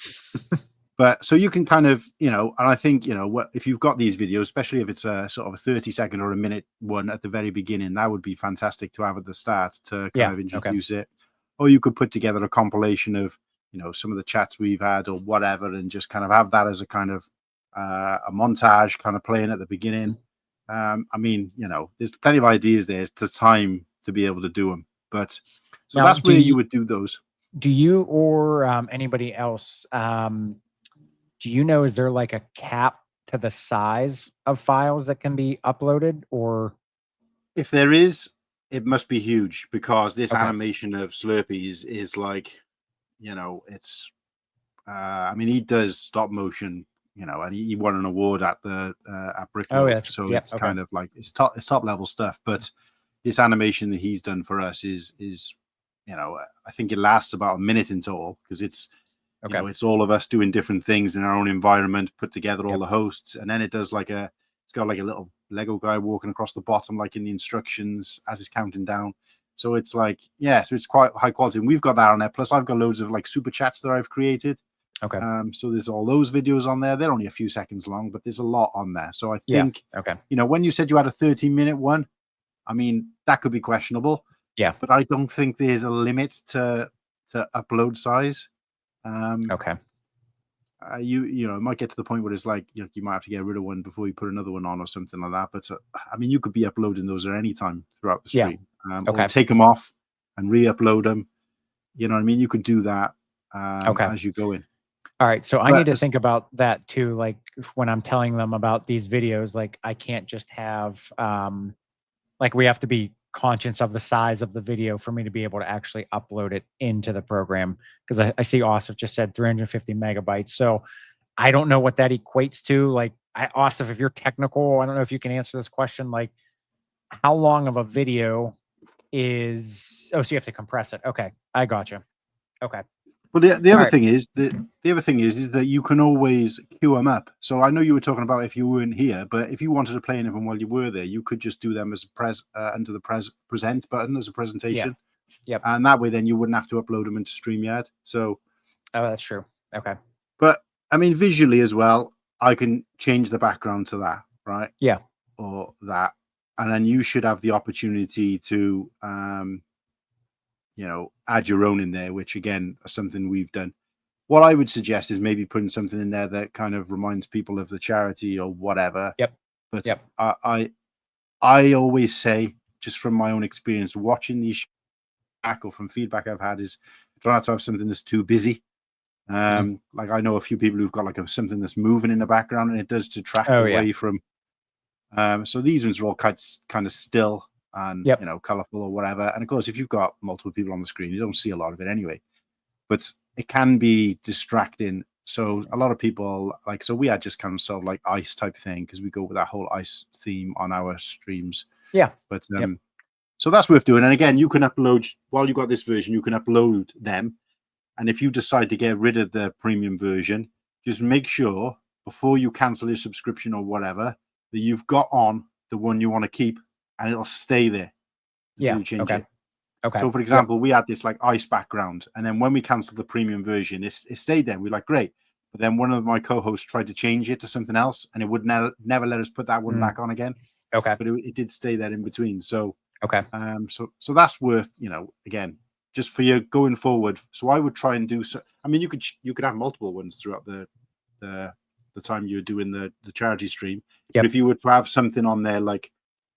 B: But so you can kind of, and I think, if you've got these videos, especially if it's a sort of a 30-second or a minute one at the very beginning, that would be fantastic to have at the start to kind of introduce it. Or you could put together a compilation of, some of the chats we've had or whatever, and just kind of have that as a kind of a montage kind of playing at the beginning. I mean, there's plenty of ideas there. It's the time to be able to do them. But so
A: now,
B: that's where you would do those.
A: Do you or anybody else, do you know, is there like a cap to the size of files that can be uploaded, or?
B: If there is, it must be huge, because this animation of Slurpees is like, it's, I mean, he does stop motion, and he won an award at the at Brickload. So it's kind of like it's top level stuff. But this animation that he's done for us is I think it lasts about a minute in total, because it's it's all of us doing different things in our own environment, put together all the hosts, and then it does like it's got like a little Lego guy walking across the bottom, like in the instructions as it's counting down. So it's like, so it's quite high quality, and we've got that on there. Plus, I've got loads of like super chats that I've created. So there's all those videos on there. They're only a few seconds long, but there's a lot on there. So I think, when you said you had a 30-minute one, I mean, that could be questionable.
A: Yeah.
B: But I don't think there's a limit to upload size. It might get to the point where it's like, you might have to get rid of one before you put another one on or something like that. But I mean, you could be uploading those at any time throughout the stream. Or take them off and re-upload them. You know what I mean? You could do that as you go in.
A: All right. So I need to think about that too. Like when I'm telling them about these videos, like I can't just have, like we have to be conscious of the size of the video for me to be able to actually upload it into the program. Because I see Asif just said 350 megabytes. So I don't know what that equates to. Like, Asif, if you're technical, I don't know if you can answer this question. Like, how long of a video is? Oh, so you have to compress it. Okay, I gotcha. Okay.
B: Well, the other thing is that you can always queue them up. So I know you were talking about if you weren't here, but if you wanted to play any of them while you were there, you could just do them as under the present button as a presentation.
A: Yep.
B: And that way, then you wouldn't have to upload them into StreamYard. So.
A: Oh, that's true. Okay.
B: But I mean, visually as well, I can change the background to that, right?
A: Yeah.
B: Or that, and then you should have the opportunity to add your own in there, which again is something we've done. What I would suggest is maybe putting something in there that kind of reminds people of the charity or whatever.
A: Yep.
B: But
A: yep.
B: I always say, just from my own experience watching these or from feedback I've had, is try not to have something that's too busy. Like I know a few people who've got like something that's moving in the background, and it does detract away from. So these ones are all kind of still and colorful or whatever. And of course, if you've got multiple people on the screen, you don't see a lot of it anyway. But it can be distracting. So a lot of people so we had just kind of like ice type thing, because we go with that whole ice theme on our streams.
A: Yeah.
B: But So that's worth doing. And again, you can upload, while you've got this version, you can upload them. And if you decide to get rid of the premium version, just make sure before you cancel your subscription or whatever, that you've got on the one you want to keep, and it'll stay there until you change it.
A: Okay.
B: So, for example, we had this like ice background, and then when we canceled the premium version, it stayed there. We're like, great. But then one of my co-hosts tried to change it to something else, and it would never let us put that one back on again.
A: Okay.
B: But it did stay there in between. So,
A: okay.
B: So that's worth, again, just for you going forward. So I would try and do so. I mean, you could have multiple ones throughout the time you're doing the charity stream. But if you were to have something on there, like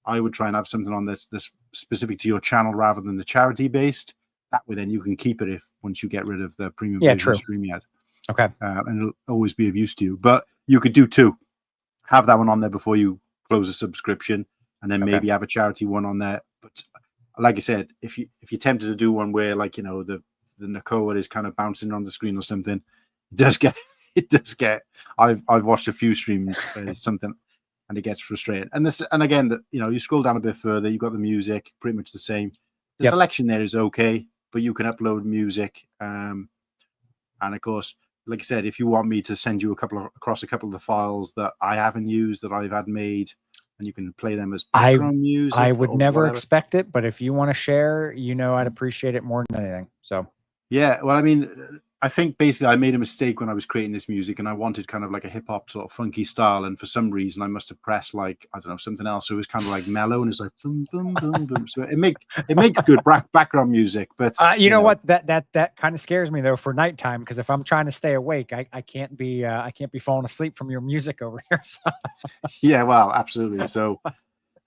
B: I would try and have something on this specific to your channel rather than the charity based. That way, then you can keep it once you get rid of the premium version of StreamYard.
A: Okay.
B: And it'll always be of use to you. But you could do two. Have that one on there before you close a subscription, and then maybe have a charity one on there. But like I said, if you're tempted to do one where, like, the NACoA is kind of bouncing on the screen or something, it does get. I've watched a few streams something, and it gets frustrating. And again, you scroll down a bit further, you've got the music, pretty much the same. The selection there is okay, but you can upload music, and of course, like I said, if you want me to send you across a couple of the files that I haven't used that I've had made, and you can play them as background music.
A: I would never expect it, but if you want to share, I'd appreciate it more than anything. So
B: yeah, well, I mean, I think basically I made a mistake when I was creating this music, and I wanted kind of like a hip hop sort of funky style, and for some reason I must have pressed like, I don't know, something else. So it was kind of like mellow, and it's like boom, boom, boom, boom. So it makes good background music. But
A: you know what, that kind of scares me though for nighttime, because if I'm trying to stay awake, I can't be falling asleep from your music over here. So.
B: Yeah, well, absolutely. So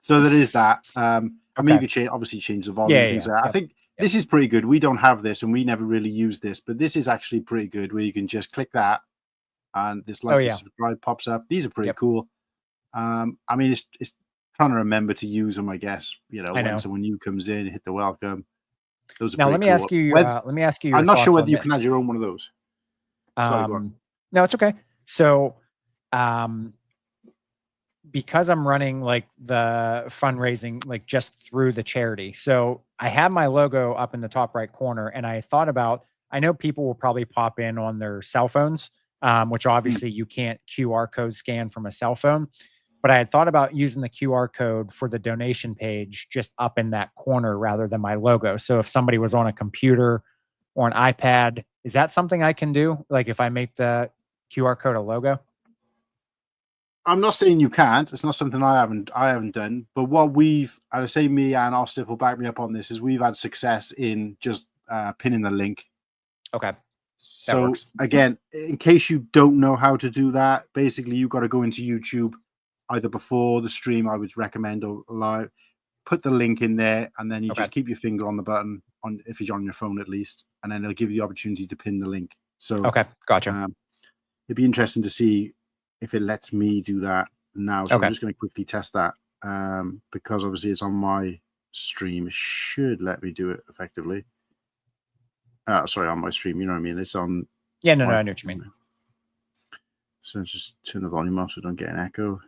B: there is that. I mean, you could obviously change the volume. I think this is pretty good. We don't have this, and we never really use this, but this is actually pretty good, where you can just click that, and this like subscribe pops up. These are pretty cool. I mean, it's trying to remember to use them, I guess. When someone new comes in, hit the welcome. Those are
A: now. Let me ask you. Let me ask you.
B: I'm not sure whether you can add your own one of those.
A: Sorry, go on. No, it's okay. So, because I'm running like the fundraising, like just through the charity. So I have my logo up in the top right corner, and I thought about, I know people will probably pop in on their cell phones, which obviously you can't QR code scan from a cell phone, but I had thought about using the QR code for the donation page just up in that corner rather than my logo. So if somebody was on a computer or an iPad, is that something I can do? Like if I make the QR code a logo?
B: I'm not saying you can't. It's not something I haven't done. But what I say, me and Ostiff will back me up on this, is we've had success in just pinning the link.
A: Okay.
B: So again, in case you don't know how to do that, basically you've got to go into YouTube either before the stream, I would recommend, or live. Put the link in there, and then you just keep your finger on the button, if it's on your phone at least, and then it'll give you the opportunity to pin the link. So
A: gotcha.
B: It'd be interesting to see if it lets me do that now. So I'm just going to quickly test that, because obviously it's on my stream. It should let me do it effectively. Sorry, on my stream, you know what I mean? It's on.
A: Yeah, no, I know what you mean.
B: So just turn the volume off so don't get an echo.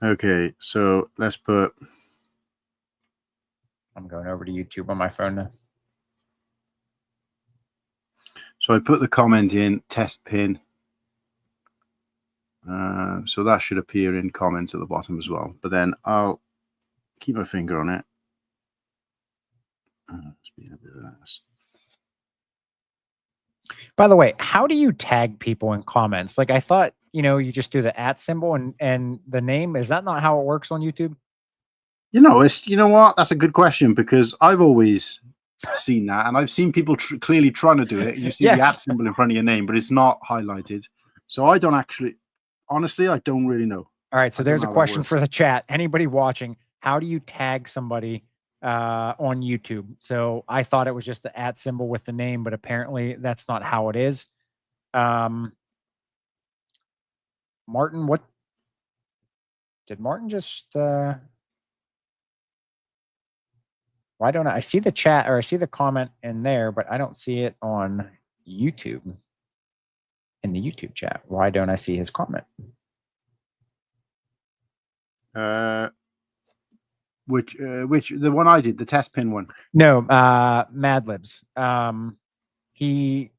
B: Okay, so let's put.
A: I'm going over to YouTube on my phone now.
B: So I put the comment in, test pin. So that should appear in comments at the bottom as well. But then I'll keep my finger on it.
A: By the way, how do you tag people in comments? Like I thought, you just do the @ symbol and the name. Is that not how it works on YouTube?
B: You know what? That's a good question, because I've always seen that, and I've seen people clearly trying to do it. You see the @ symbol in front of your name, but it's not highlighted. So I don't actually, honestly, I don't really know.
A: All right, so there's a question for the chat. Anybody watching, how do you tag somebody on YouTube? So I thought it was just the @ symbol with the name, but apparently that's not how it is. Martin, what did Martin just why don't I see the chat, or I see the comment in there, but I don't see it on YouTube? in the YouTube chat. Why don't I see his comment?
B: Which the one I did, the test pin one?
A: No, Mad Libs. He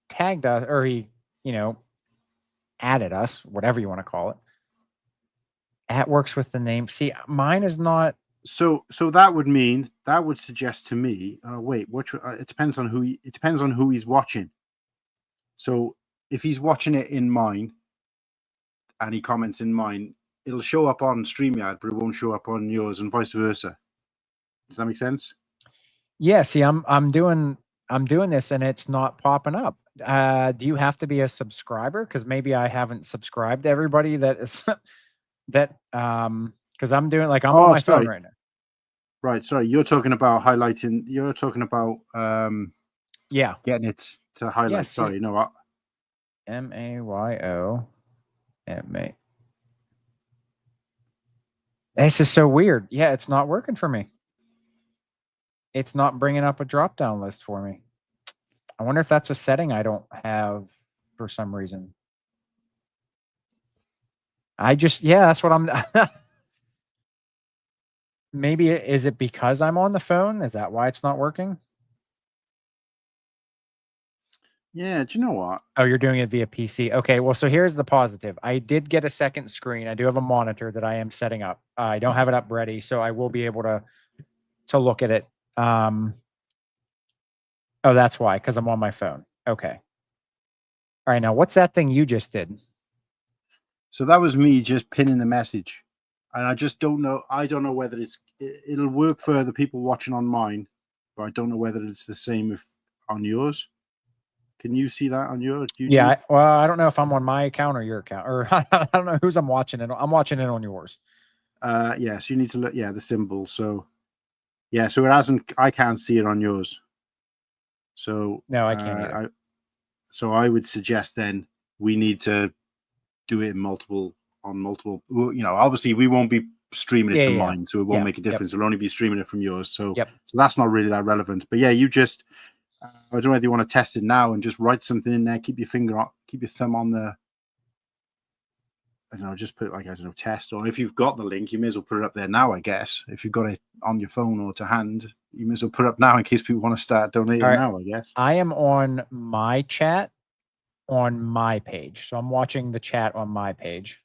A: tagged us, or he, added us, whatever you want to call it. At works with the name. See, mine is not.
B: So that would suggest to me. Wait, it depends on who he's watching. So if he's watching it in mine, and he comments in mine, it'll show up on StreamYard, but it won't show up on yours, and vice versa. Does that make sense?
A: Yeah. See, I'm doing this, and it's not popping up. Do you have to be a subscriber? Because maybe I haven't subscribed to everybody that is that. Because I'm doing I'm on my phone right now.
B: Right. Sorry, you're talking about highlighting. You're talking about
A: yeah,
B: getting it to highlight. Yeah, sorry, no what?
A: MAYO. This is so weird. Yeah, it's not working for me. It's not bringing up a drop-down list for me. I wonder if that's a setting I don't have for some reason. That's what I'm. Maybe is it because I'm on the phone? Is that why it's not working?
B: Yeah, do you know what?
A: Oh, you're doing it via PC. Okay, well, so here's the positive. I did get a second screen. I do have a monitor that I am setting up. I don't have it up ready, so I will be able to look at it. Oh, that's why, because I'm on my phone. Okay. All right, now what's that thing you just did?
B: So that was me just pinning the message. And I just don't know. I don't know whether it'll work for the people watching on mine, but I don't know whether it's the same on yours. Can you see that on your YouTube?
A: Yeah. Well, I don't know if I'm on my account or your account, or I don't know whose I'm watching it. I'm watching it on yours.
B: Yeah. So you need to look. Yeah, the symbol. So yeah. So it hasn't. I can't see it on yours. So
A: no, I can't either.
B: So I would suggest then we need to do it in multiple. Obviously we won't be streaming it from mine, so it won't make a difference. We'll only be streaming it from yours. So, so that's not really that relevant. But yeah, you just, I don't know whether you want to test it now and just write something in there. Keep your thumb on the, I don't know, just put test. Or if you've got the link, you may as well put it up there now, I guess. If you've got it on your phone or to hand, you may as well put it up now in case people want to start donating now, I guess.
A: I am on my chat on my page. So I'm watching the chat on my page.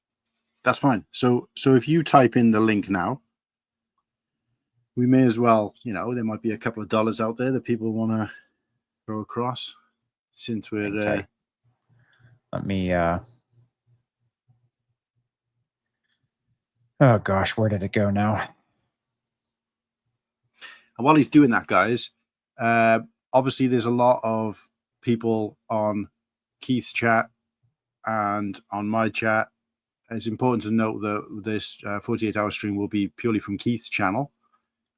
B: That's fine. So if you type in the link now, we may as well, there might be a couple of dollars out there that people want to throw across since we're
A: let me oh gosh, where did it go now?
B: And while he's doing that, guys, obviously there's a lot of people on Keith's chat and on my chat. It's important to note that this 48-hour stream will be purely from Keith's channel.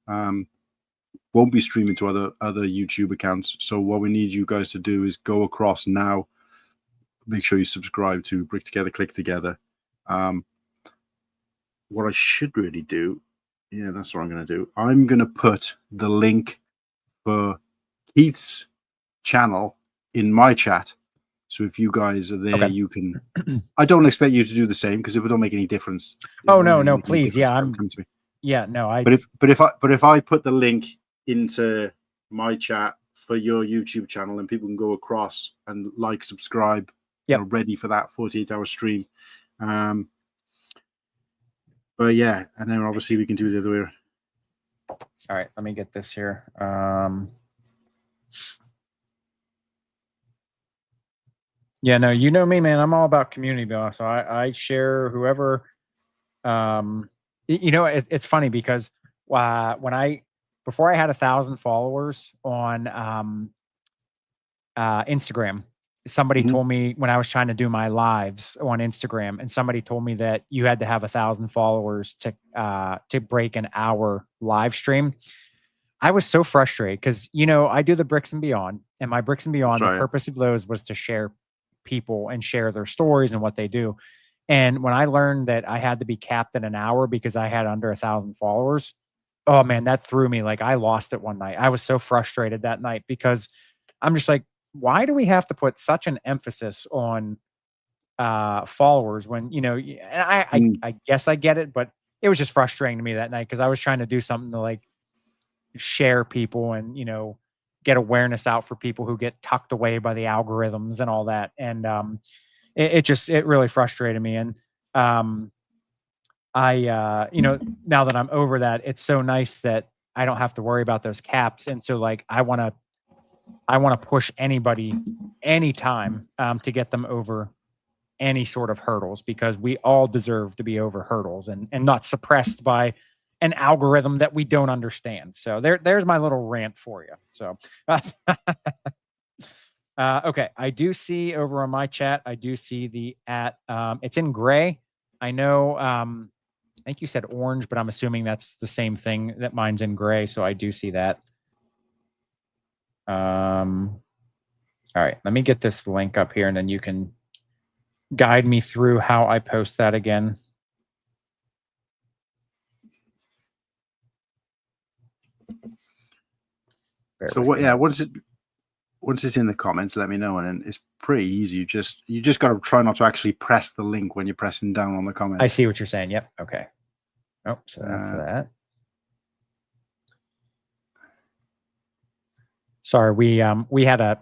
B: Won't be streaming to other YouTube accounts. So what we need you guys to do is go across now. Make sure you subscribe to Brick Together, Click Together. What I should really do, that's what I'm going to do. I'm going to put the link for Keith's channel in my chat. So if you guys are there, you can. I don't expect you to do the same because it don't make any difference.
A: Oh no, please, come to me. Yeah, no, I.
B: But if I put the link into my chat for your YouTube channel and people can go across and subscribe, ready for that 48-hour stream. But yeah, and then obviously we can do the other way.
A: All right, let me get this here. Yeah, no, you know me, man. I'm all about community building. So I share whoever. It's funny because before I had 1,000 followers on Instagram, somebody told me when I was trying to do my lives on Instagram, and somebody told me that you had to have 1,000 followers to break an hour live stream. I was so frustrated because I do the Bricks and Beyond, and my Bricks and Beyond, the purpose of those was to share people and share their stories and what they do. And when I learned that I had to be capped in an hour because I had under 1,000 followers, oh man, that threw me. I lost it one night. I was so frustrated that night because I'm just like, why do we have to put such an emphasis on followers when, you know, and I guess I get it, but it was just frustrating to me that night because I was trying to do something to like share people and, you know, get awareness out for people who get tucked away by the algorithms and all that. And it really frustrated me. And you know, now that I'm over that, it's so nice that I don't have to worry about those caps. And so like I want to push anybody anytime to get them over any sort of hurdles because we all deserve to be over hurdles and not suppressed by an algorithm that we don't understand. So there's my little rant for you. So okay, I do see over on my chat, I do see the it's in gray. I know I think you said orange, but I'm assuming that's the same thing that mine's in gray, so I do see that. All right, let me get this link up here and then you can guide me through how I post that again.
B: So what? Yeah, once it's in the comments, let me know, and it's pretty easy. You just got to try not to actually press the link when you're pressing down on the comments.
A: I see what you're saying. Yep. Okay. Oh, so that's that. Sorry, we had a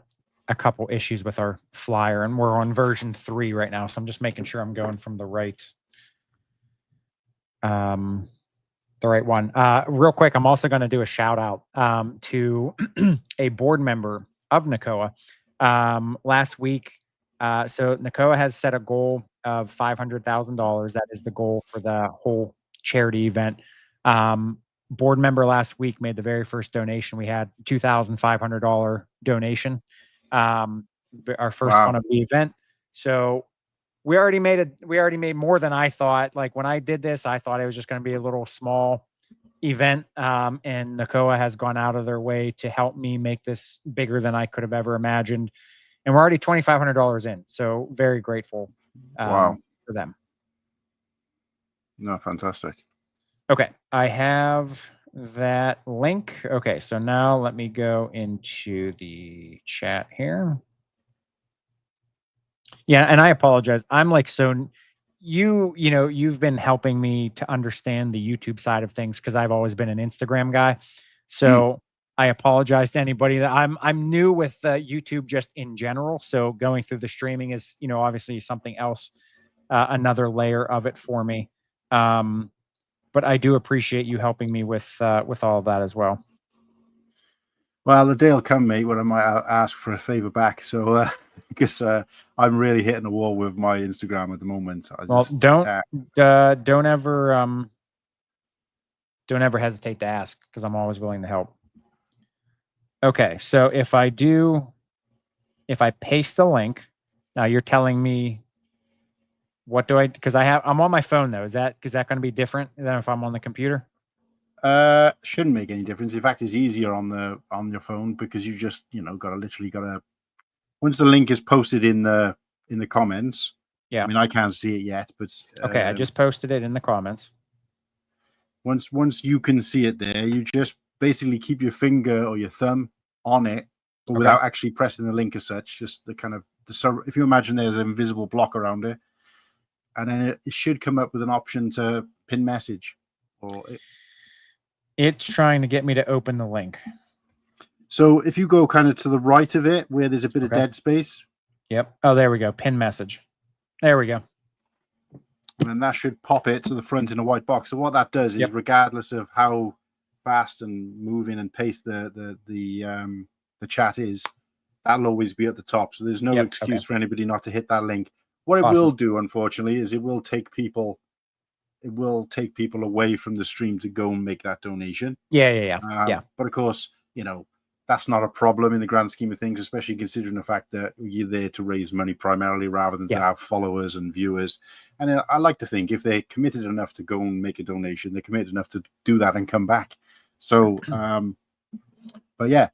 A: couple issues with our flyer, and we're on version 3 right now, so I'm just making sure I'm going from the right one. Real quick, I'm also going to do a shout out to a board member of NACoA. Last week, so NACoA has set a goal of $500,000. That is the goal for the whole charity event. Board member last week made the very first donation. We had $2,500 donation. Our first one of the event. So we already made more than I thought. Like when I did this, I thought it was just going to be a little small event. And NACoA has gone out of their way to help me make this bigger than I could have ever imagined. And we're already $2,500 in. So very grateful for them.
B: No, fantastic.
A: Okay, I have that link. Okay, so now let me go into the chat here. Yeah, and I apologize. I'm like you know, you've been helping me to understand the YouTube side of things because I've always been an Instagram guy. So I apologize to anybody that I'm new with YouTube just in general. So going through the streaming is, you know, obviously something else, another layer of it for me. But I do appreciate you helping me with all of that as well.
B: Well, the day will come, mate, when I might ask for a favor back. So, because I'm really hitting a wall with my Instagram at the moment.
A: Don't ever hesitate to ask because I'm always willing to help. Okay, so if I paste the link, now you're telling me what do I? Because I'm on my phone though. Is that going to be different than if I'm on the computer?
B: Shouldn't make any difference. In fact, it's easier on your phone because you just, you know, literally gotta once the link is posted in the comments.
A: Yeah.
B: I mean, I can't see it yet, but
A: okay, I just posted it in the comments.
B: Once you can see it there, you just basically keep your finger or your thumb on it, but without actually pressing the link as such. Just the kind of if you imagine there's an invisible block around it, and then it should come up with an option to pin message.
A: It's trying to get me to open the link.
B: So if you go kind of to the right of it, where there's a bit of dead space.
A: Yep. Oh, there we go. Pin message. There we go.
B: And then that should pop it to the front in a white box. So what that does is, regardless of how fast and moving and paced the chat is, that'll always be at the top. So there's no excuse for anybody not to hit that link. What it will do, unfortunately, is it will take people away from the stream to go and make that donation.
A: Yeah.
B: But of course, you know, that's not a problem in the grand scheme of things, especially considering the fact that you're there to raise money primarily rather than to have followers and viewers. And I like to think if they're committed enough to go and make a donation, they're committed enough to do that and come back. So, but yeah.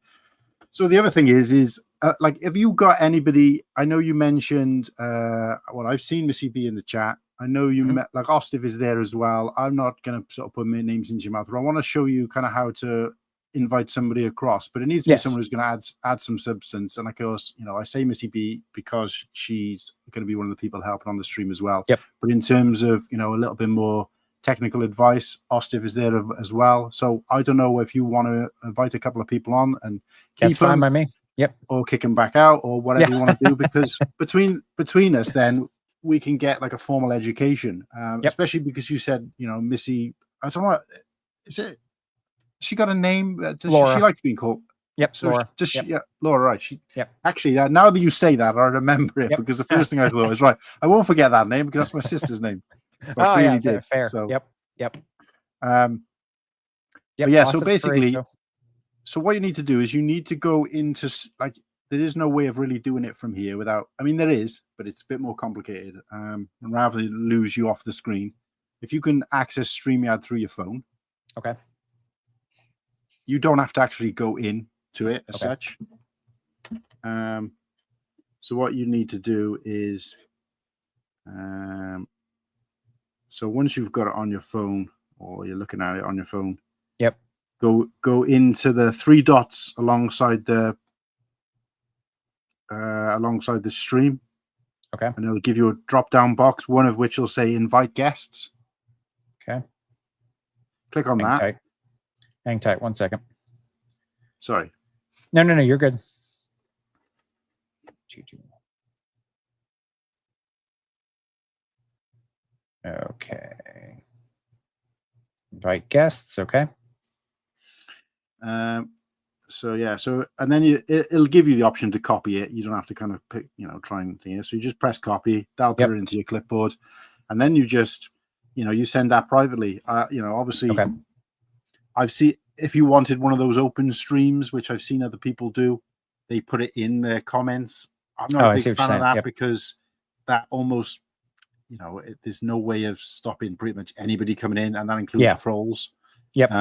B: So the other thing is like, have you got anybody? I know you mentioned, well, I've seen Missy B in the chat. I know you met, like, Ostif is there as well. I'm not going to sort of put names into your mouth, but I want to show you kind of how to invite somebody across, but it needs to be someone who's going to add some substance. And of course, I say Missy B because she's going to be one of the people helping on the stream as well.
A: Yep.
B: But in terms of, a little bit more technical advice, Ostif is there as well. So I don't know if you want to invite a couple of people on and keep
A: That's fine by me. Yep.
B: Or kick them back out or whatever you want to do, because between us, then we can get like a formal education, especially because you said, Missy, I don't know, is it, she got a name? She likes being called.
A: Yep.
B: So
A: Laura.
B: Laura, right.
A: Yep.
B: Actually, now that you say that, I remember it, because the first thing I thought was, right, I won't forget that name because that's my sister's name. But
A: oh,
B: really
A: yeah, fair.
B: So,
A: Yep.
B: Yeah, so basically, so what you need to do is you need to go into, like, there is no way of really doing it from here without, I mean, there is, but it's a bit more complicated. And rather than lose you off the screen, if you can access StreamYard through your phone,
A: okay,
B: you don't have to actually go in to it as such. So what you need to do is, so once you've got it on your phone, or you're looking at it on your phone,
A: yep,
B: go into the three dots alongside the stream.
A: Okay.
B: And it'll give you a drop down box, one of which will say invite guests.
A: Okay.
B: Click on that.
A: Hang tight 1 second.
B: Sorry.
A: No, you're good. Okay. Invite guests. Okay.
B: So and then it'll give you the option to copy it. You don't have to kind of pick, try and think it. So you just press copy. That'll put it into your clipboard, and then you just, you send that privately. Obviously, I've seen, if you wanted one of those open streams, which I've seen other people do, they put it in their comments. I'm not a big fan of that because that almost, there's no way of stopping pretty much anybody coming in, and that includes trolls.
A: Yep.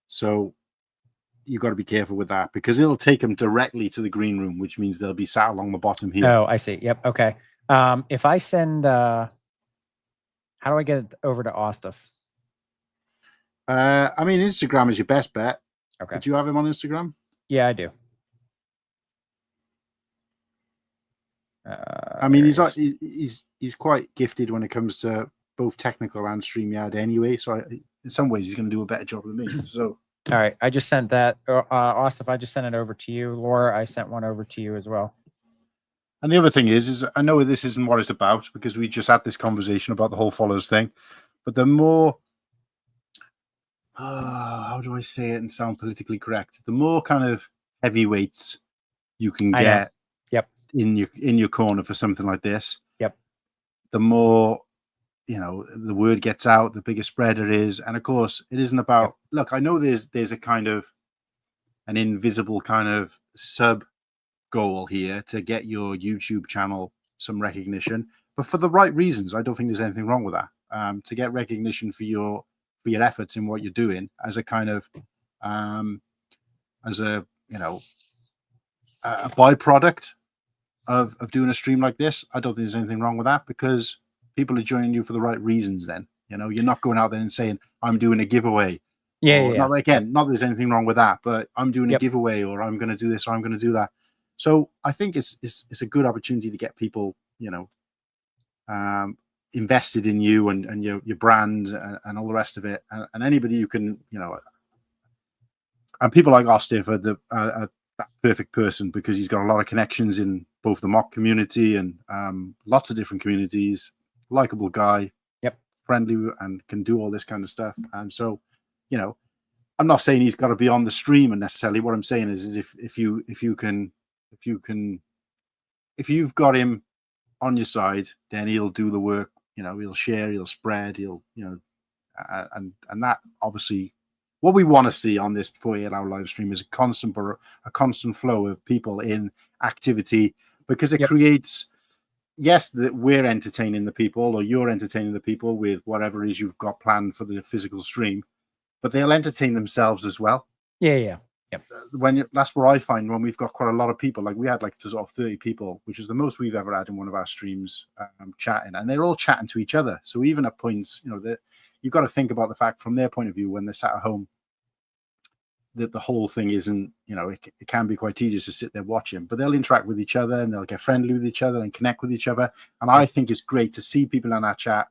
B: So you got to be careful with that, because it'll take them directly to the green room, which means they'll be sat along the bottom here.
A: Oh, I see. Yep. Okay. If I send, how do I get it over to Ostif?
B: I mean, Instagram is your best bet.
A: Okay.
B: Do you have him on Instagram?
A: Yeah, I do.
B: I mean, he's quite gifted when it comes to both technical and StreamYard anyway. So in some ways, he's going to do a better job than me. So.
A: All right, I just sent that. Ostif, I just sent it over to you. Laura, I sent one over to you as well.
B: And the other thing is I know this isn't what it's about, because we just had this conversation about the whole follows thing. But the more, how do I say it and sound politically correct? The more kind of heavyweights you can get in your corner for something like this, the more, the word gets out, the bigger spread it is. And of course, it isn't about, look, I know there's a kind of an invisible kind of sub goal here to get your YouTube channel some recognition, but for the right reasons. I don't think there's anything wrong with that. To get recognition for your efforts in what you're doing as a kind of, as a, a byproduct of doing a stream like this, I don't think there's anything wrong with that, because people are joining you for the right reasons. Then, you're not going out there and saying, I'm doing a giveaway. Not that there's anything wrong with that, but I'm doing a giveaway, or I'm going to do this, or I'm going to do that. So I think it's a good opportunity to get people, invested in you and your brand and all the rest of it. And anybody you can, and people like Ostif are that perfect person, because he's got a lot of connections in both the mock community and lots of different communities. Likeable guy, friendly, and can do all this kind of stuff. And so, I'm not saying he's got to be on the stream and necessarily. What I'm saying is if you've got him on your side, then he'll do the work. He'll share, he'll spread, he'll and that obviously what we want to see on this 48-hour live stream is a constant flow of people in activity, because it creates, yes, that we're entertaining the people, or you're entertaining the people with whatever it is you've got planned for the physical stream, but they'll entertain themselves as well.
A: Yeah.
B: That's where I find when we've got quite a lot of people, like we had like sort of 30 people, which is the most we've ever had in one of our streams, chatting, and they're all chatting to each other. So even at points, that you've got to think about the fact from their point of view when they're sat at home, that the whole thing isn't, it can be quite tedious to sit there watching, but they'll interact with each other and they'll get friendly with each other and connect with each other. And I think it's great to see people in that chat.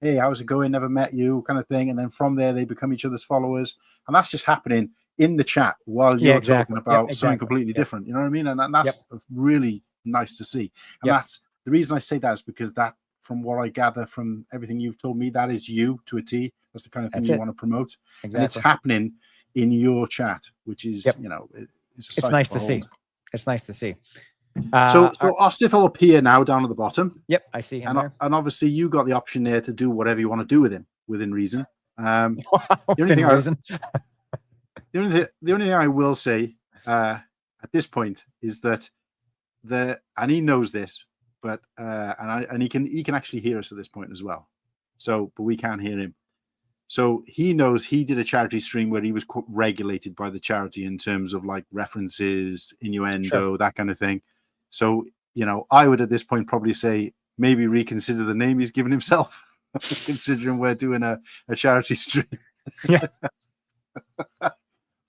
B: Hey, how's it going? Never met you, kind of thing. And then from there, they become each other's followers. And that's just happening in the chat while you're talking about something completely different. You know what I mean? And that's really nice to see. And that's the reason I say that is because that, from what I gather from everything you've told me, that is you to a T. That's the kind of thing you want to promote. Exactly. And it's happening in your chat, which is, it's
A: nice to see. It's nice to see.
B: So Ostif will appear now down at the bottom.
A: Yep, I see him there.
B: And obviously you got the option there to do whatever you want to do with him within reason. The only thing I will say at this point is that and he knows this, but and he can actually hear us at this point as well. So, but we can't hear him. So he knows he did a charity stream where he was regulated by the charity in terms of like references, innuendo, that kind of thing. So, I would at this point probably say maybe reconsider the name he's given himself, considering we're doing a charity stream.
A: Yeah.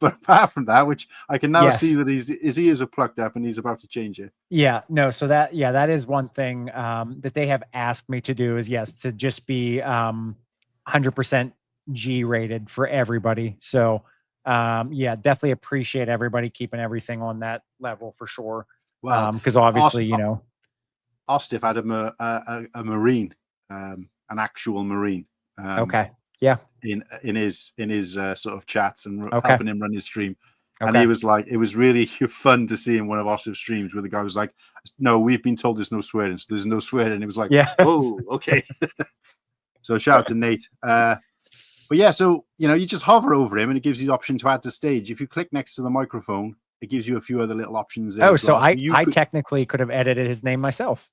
B: But apart from that, which I can now see that his ears are plucked up and he's about to change it.
A: Yeah, no. So that is one thing that they have asked me to do is to just be 100% G rated for everybody. So definitely appreciate everybody keeping everything on that level for sure. Well, because obviously,
B: Ostif had a Marine, an actual Marine.
A: Okay. Yeah.
B: In his sort of chats and helping him run his stream. And he was like, it was really fun to see in one of Ostif's streams where the guy was like, no, we've been told there's no swearing. So there's no swearing. And it was like, oh, okay. So shout out to Nate. But yeah, so, you just hover over him and it gives you the option to add to stage. If you click next to the microphone, it gives you a few other little options there.
A: Oh, so I technically could have edited his name myself.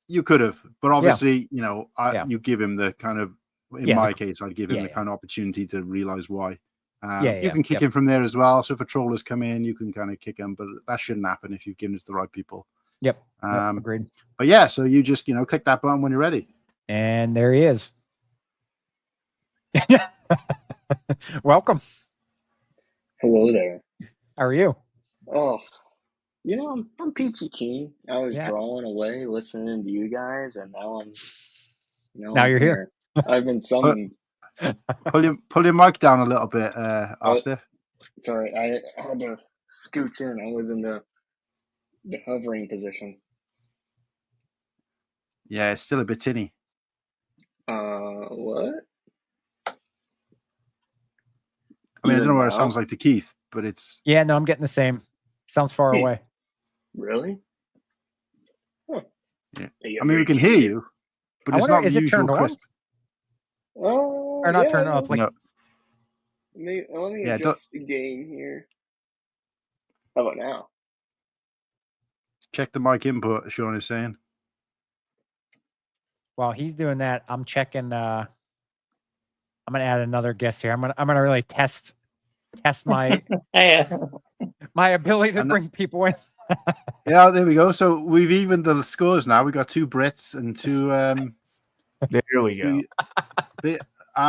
B: You could have, but obviously, you give him the kind of, in my case, I'd give him the kind of opportunity to realize why. You can kick him from there as well. So if a trollers come in, you can kind of kick him, but that shouldn't happen if you've given it to the right people.
A: Yep. Agreed.
B: But yeah, so you just, click that button when you're ready.
A: And there he is. Welcome.
C: Hello there.
A: How are you?
C: Oh, I'm peachy keen. I was drawing away, listening to you guys, and now I'm.
A: Now you're here.
C: I've been summoned.
B: Pull your mic down a little bit, Ostif.
C: Sorry, I had to scooch in. I was in the hovering position.
B: Yeah, it's still a bit tinny.
C: What?
B: I mean, I don't know what it sounds like to Keith, but it's...
A: Yeah, no, I'm getting the same. Sounds far away.
C: Really?
B: Huh. Yeah. I mean, we can hear you, but it's not the usual crisp.
C: Oh,
A: or not turned off. Like,
B: no.
C: Let me adjust the gain here. How about now?
B: Check the mic input, Sean is saying.
A: While he's doing that, I'm checking... I'm gonna add another guest here. I'm gonna really test my my ability to bring people in.
B: Yeah, there we go. So we've evened the scores now. We got 2 Brits and 2.
D: There we go.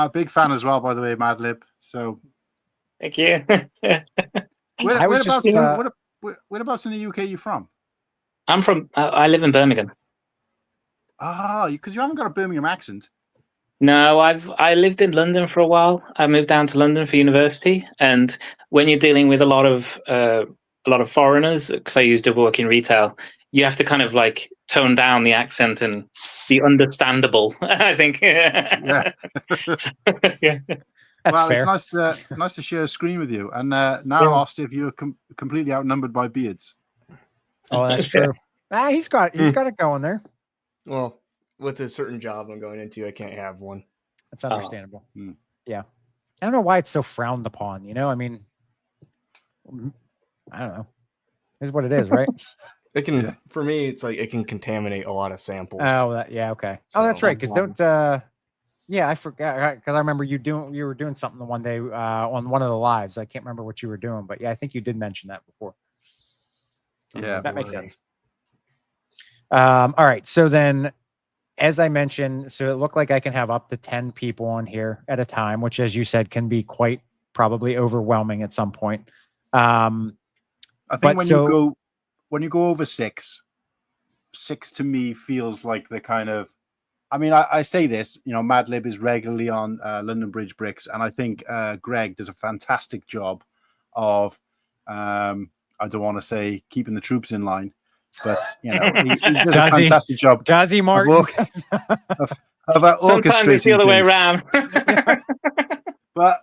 B: Big fan as well, by the way, Madlib. So
C: thank you.
B: Whereabouts in the UK are you from?
E: I'm from. I live in Birmingham.
B: Because you haven't got a Birmingham accent.
E: No, I lived in London for a while. I moved down to London for university, and when you're dealing with a lot of foreigners, because I used to work in retail, you have to kind of like tone down the accent and be understandable. I think.
B: Yeah.
E: Yeah.
A: That's fair.
B: It's nice to share a screen with you. And now, Ostif, you're completely outnumbered by beards.
A: Oh, that's true. He's got it going there.
D: Well, with a certain job I'm going into, I can't have one.
A: That's understandable. Yeah. I don't know why it's so frowned upon, I mean, I don't know. It's what it is, right?
D: It can, for me, it's like it can contaminate a lot of samples.
A: Oh, okay. So, that's right. Because I forgot, because I remember you were doing something the one day on one of the lives. I can't remember what you were doing, but yeah, I think you did mention that before.
B: Yeah,
A: that makes sense. All right. So then, as I mentioned, so it looked like I can have up to 10 people on here at a time, which, as you said, can be quite probably overwhelming at some point.
B: I think
A: but
B: when you go over six to me feels like the kind of, I mean, I say this, you know, Mad Lib is regularly on London Bridge Bricks, and I think Greg does a fantastic job of, I don't want to say keeping the troops in line, but you know, he does a fantastic job.
A: Does he, Martin?
B: About
E: sometimes it's the other way around.
B: But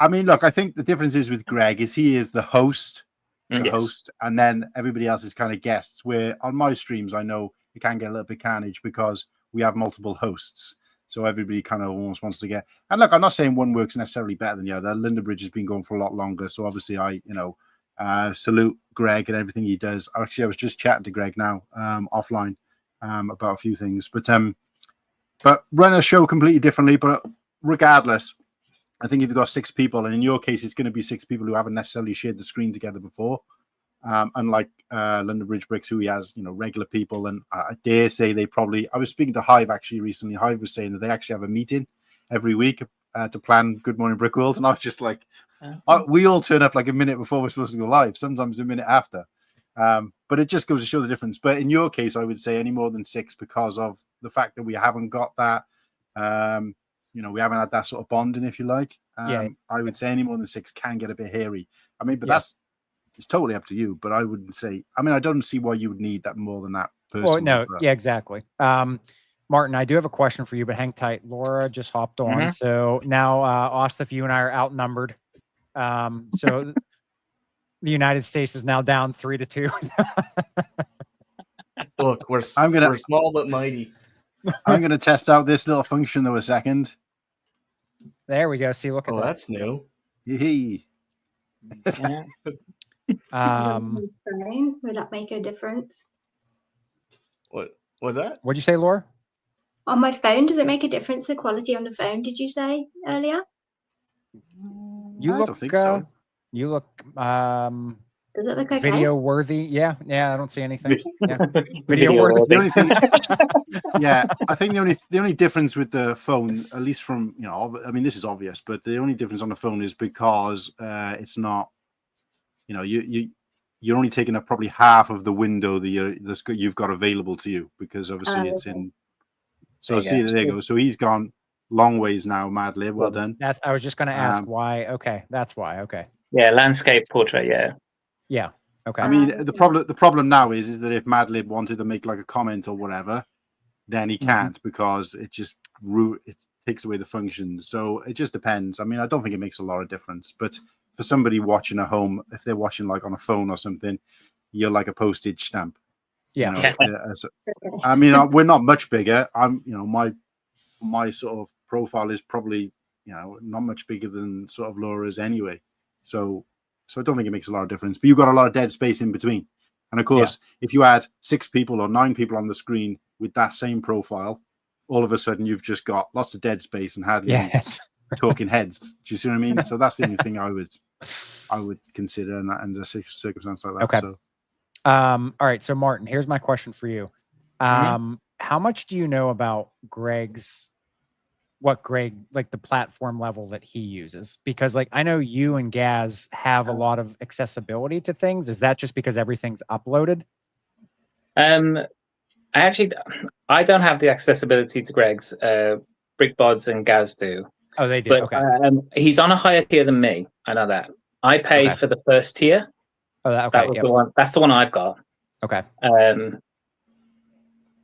B: I mean, look, I think the difference is with Greg is he is the host, and then everybody else is kind of guests. Where on my streams, I know it can get a little bit carnage because we have multiple hosts, so everybody kind of almost wants to get. And look, I'm not saying one works necessarily better than the other. London Bridge has been going for a lot longer, so obviously I salute Greg and everything he does. Actually, I was just chatting to Greg now offline about a few things, but run a show completely differently. But regardless, I think if you've got 6 people, and in your case, it's going to be 6 people who haven't necessarily shared the screen together before, unlike London Bridge Bricks, who he has, you know, regular people. And I dare say they probably, I was speaking to Hive actually recently. Hive was saying that they actually have a meeting every week to plan Good Morning Brick World. And I was just like, we all turn up like a minute before we're supposed to go live, sometimes a minute after. But it just goes to show the difference. But in your case, I would say any more than 6 because of the fact that we haven't got that, you know, we haven't had that sort of bonding, if you like. I would say any more than 6 can get a bit hairy. I mean, but it's totally up to you. But I wouldn't say, I mean, I don't see why you would need that more than that personally.
A: Well, no, exactly. Martin, I do have a question for you, but hang tight. Laura just hopped on. So now, Ostaf, you and I are outnumbered. So the United States is now down 3-2.
D: Look, we're small but mighty.
B: I'm going to test out this little function though a second.
A: There we go. See, look at that.
D: That's new.
B: Yee.
F: Will that make a difference?
D: What was that?
A: What'd you say, Laura?
F: On my phone, does it make a difference, the quality on the phone, did you say earlier?
A: You
B: I
A: look,
B: don't think so.
A: You look
F: does it look okay?
A: video worthy. Yeah, I don't see anything. Yeah. Video worthy.
B: The only thing, I think the only difference with the phone, at least from, you know, I mean, this is obvious, but the only difference on the phone is because it's not, you know, you're only taking up probably half of the window that you've got available to you, because obviously it's in. So there you go. So he's gone long ways now, Mad Lib. Well done.
A: I was just going to ask why. Okay, that's why. Okay.
E: Yeah, landscape portrait.
A: Yeah. Okay.
B: I mean, the problem now is that if Mad Lib wanted to make like a comment or whatever, then he can't because it takes away the function. So it just depends. I mean, I don't think it makes a lot of difference, but for somebody watching at home, if they're watching like on a phone or something, you're like a postage stamp.
A: Yeah.
B: You know, I mean, we're not much bigger. I'm, you know, my sort of profile is probably, you know, not much bigger than sort of Laura's anyway. So I don't think it makes a lot of difference. But you've got a lot of dead space in between. And of course, if you add 6 people or 9 people on the screen with that same profile, all of a sudden you've just got lots of dead space and hardly any talking heads. Do you see what I mean? So that's the only thing I would consider in a circumstance like that.
A: Okay.
B: So.
A: All right. So Martin, here's my question for you. How much do you know about what Greg, like the platform level that he uses? Because like, I know you and Gaz have a lot of accessibility to things. Is that just because everything's uploaded?
E: I don't have the accessibility to Greg's. BrickBods and Gaz do.
A: Oh, they do.
E: But,
A: okay.
E: He's on a higher tier than me. I know that. I pay for the first tier.
A: Oh, okay.
E: The one. That's the one I've got.
A: Okay.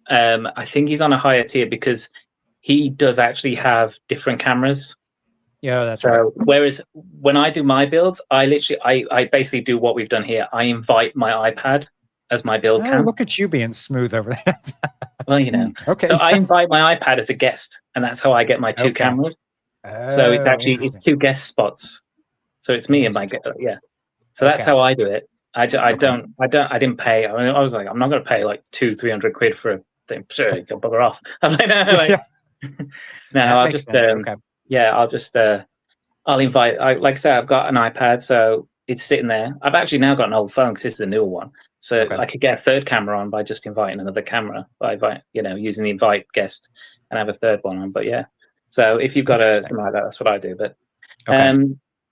E: I think he's on a higher tier because he does actually have different cameras.
A: Yeah, that's right.
E: Whereas when I do my builds, I basically do what we've done here. I invite my iPad as my build cam.
A: Look at you being smooth over there.
E: Well, you know.
A: Okay.
E: So I invite my iPad as a guest, and that's how I get my 2 cameras. So it's 2 guest spots. So it's me and my So that's how I do it. I didn't pay. I mean, I was like, I'm not going to pay like 200-300 quid for a thing. Sure, you can bugger off. I'm like, no, I'll just I'll invite. Like I say, I've got an iPad, so it's sitting there. I've actually now got an old phone because this is a newer one, so I could get a 3rd camera on by just inviting another camera using the invite guest and have a 3rd one on. But yeah, so if you've got something like that, that's what I do. But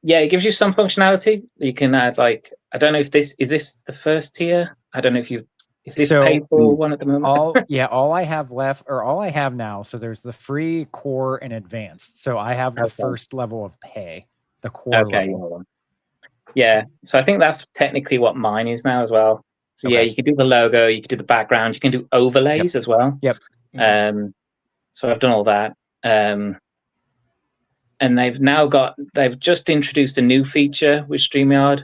E: yeah, it gives you some functionality. You can add like, I don't know if this is the first tier. I don't know if is this
A: So,
E: paid for one at the moment?
A: all I have left, or all I have now. So there's the free, core, and advanced. So I have the
E: Okay.
A: first level of pay, the core
E: Okay,
A: level.
E: yeah. So I think that's technically what mine is now as well. So yeah,
A: Okay.
E: you can do the logo, you can do the background, you can do overlays as well.
A: Yep.
E: So I've done all that. And they've just introduced a new feature with StreamYard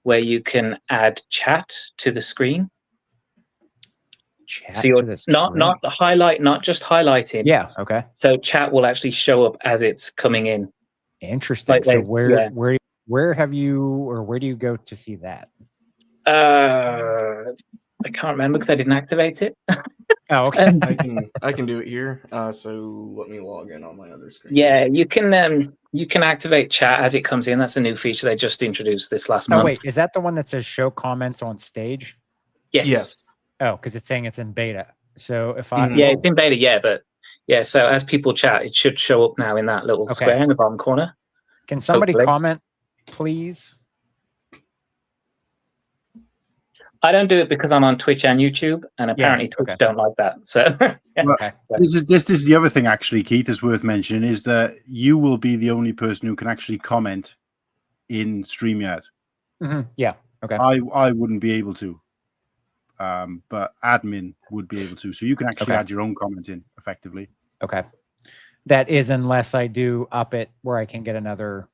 E: where you can add chat to the screen.
A: Chat
E: So you're
A: to the
E: not just highlighting.
A: Yeah. Okay.
E: So chat will actually show up as it's coming in.
A: Interesting.
E: Like
A: So
E: yeah.
A: where have you, or where do you go to see that?
E: I can't remember because I didn't activate it.
A: Oh, okay.
D: I can do it here. So let me log in on my other screen.
E: Yeah, you can activate chat as it comes in. That's a new feature they just introduced this last month.
A: Oh wait, is that the one that says show comments on stage?
E: Yes.
A: Oh, because it's saying it's in beta. So if I
E: Yeah, it's in beta. Yeah, but yeah. So as people chat, it should show up now in that little square in the bottom corner.
A: Can somebody
E: hopefully.
A: comment, please?
E: I don't do it because I'm on Twitch and YouTube, and apparently Twitch don't like that. So
B: this is the other thing, actually, Keith, is worth mentioning, is that you will be the only person who can actually comment in StreamYard.
A: Yeah. Okay.
B: I wouldn't be able to, but admin would be able to. So you can actually add your own comment in effectively.
A: Okay. That is, unless I do up it where I can get another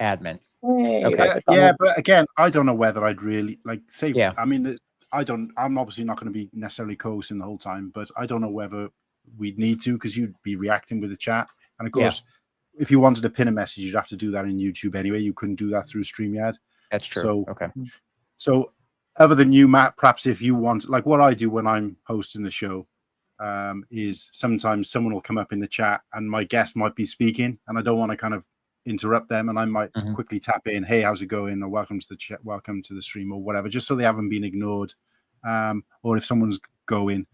A: admin.
B: Okay. Yeah, but again, I don't know whether I'd really say.
A: Yeah.
B: I mean, I'm obviously not going to be necessarily co-hosting the whole time, but I don't know whether we'd need to, because you'd be reacting with the chat, and of course, if you wanted to pin a message, you'd have to do that in YouTube anyway. You couldn't do that through StreamYard.
A: That's true.
B: So
A: okay.
B: So other than you, Matt, perhaps if you want, like what I do when I'm hosting the show, is sometimes someone will come up in the chat and my guest might be speaking, and I don't want to kind of interrupt them, and I might quickly tap in, hey, how's it going, or welcome to the chat, welcome to the stream, or whatever, just so they haven't been ignored, or if someone's going.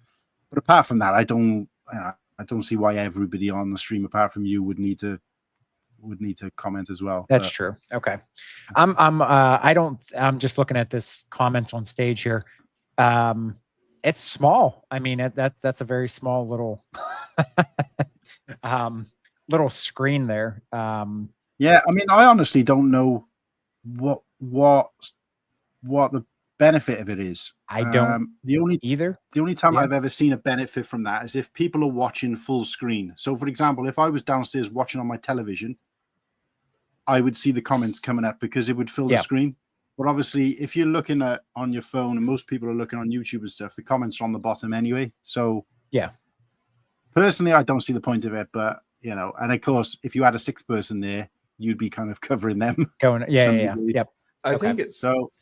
B: But apart from that, I don't see why everybody on the stream apart from you would need to comment as well.
A: That's true. Okay. I'm just looking at this comments on stage here. It's small. I mean, that's a very small little little screen there.
B: Yeah, I mean, I honestly don't know what the benefit of it is.
A: I don't
B: either. The only time I've ever seen a benefit from that is if people are watching full screen. So, for example, if I was downstairs watching on my television, I would see the comments coming up because it would fill the screen. But obviously, if you're looking at on your phone, and most people are looking on YouTube and stuff, the comments are on the bottom anyway. So, yeah, personally, I don't see the point of it. But you know, and of course, if you had a sixth person there, you'd be kind of covering them.
A: Yep.
D: I think it's so.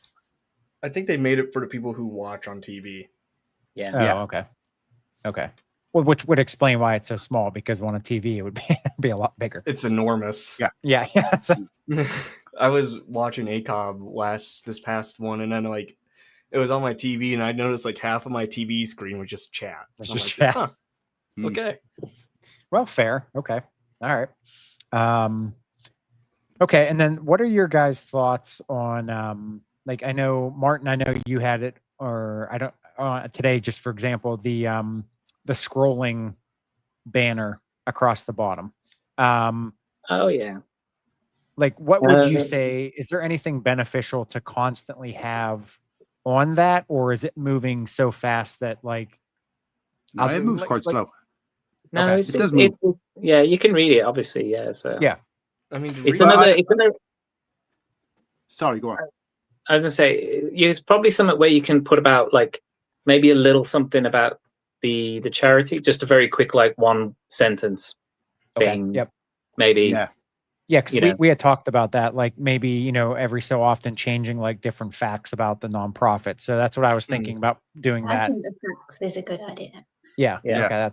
D: I think they made it for the people who watch on TV.
E: Yeah.
A: Oh, okay. Okay. Well, which would explain why it's so small, because on a TV it would be a lot bigger.
D: It's enormous.
A: Yeah.
D: I was watching NACoA this past one, and then it was on my TV, and I noticed half of my TV screen was just chat.
A: It's just chat.
D: Huh. Okay.
A: Well, fair. Okay. All right. Okay. And then what are your guys' thoughts on I know, Martin, I know you had it, or I don't today, just for example, the scrolling banner across the bottom.
E: Oh yeah.
A: What would you say? Is there anything beneficial to constantly have on that, or is it moving so fast that
B: it moves quite slow?
E: No,
A: okay.
E: it does move. Yeah, you can read it, obviously. Yeah. So
A: yeah.
D: I mean,
E: it's another.
B: Sorry, go on.
E: I was gonna say, it's probably something where you can put about maybe a little something about the charity, just a very quick one sentence thing.
A: Yep.
E: Maybe.
B: Yeah.
A: Yeah, because we had talked about that, maybe every so often changing different facts about the nonprofit. So that's what I was thinking about doing that.
F: I think the facts is a good idea.
A: Yeah. Okay,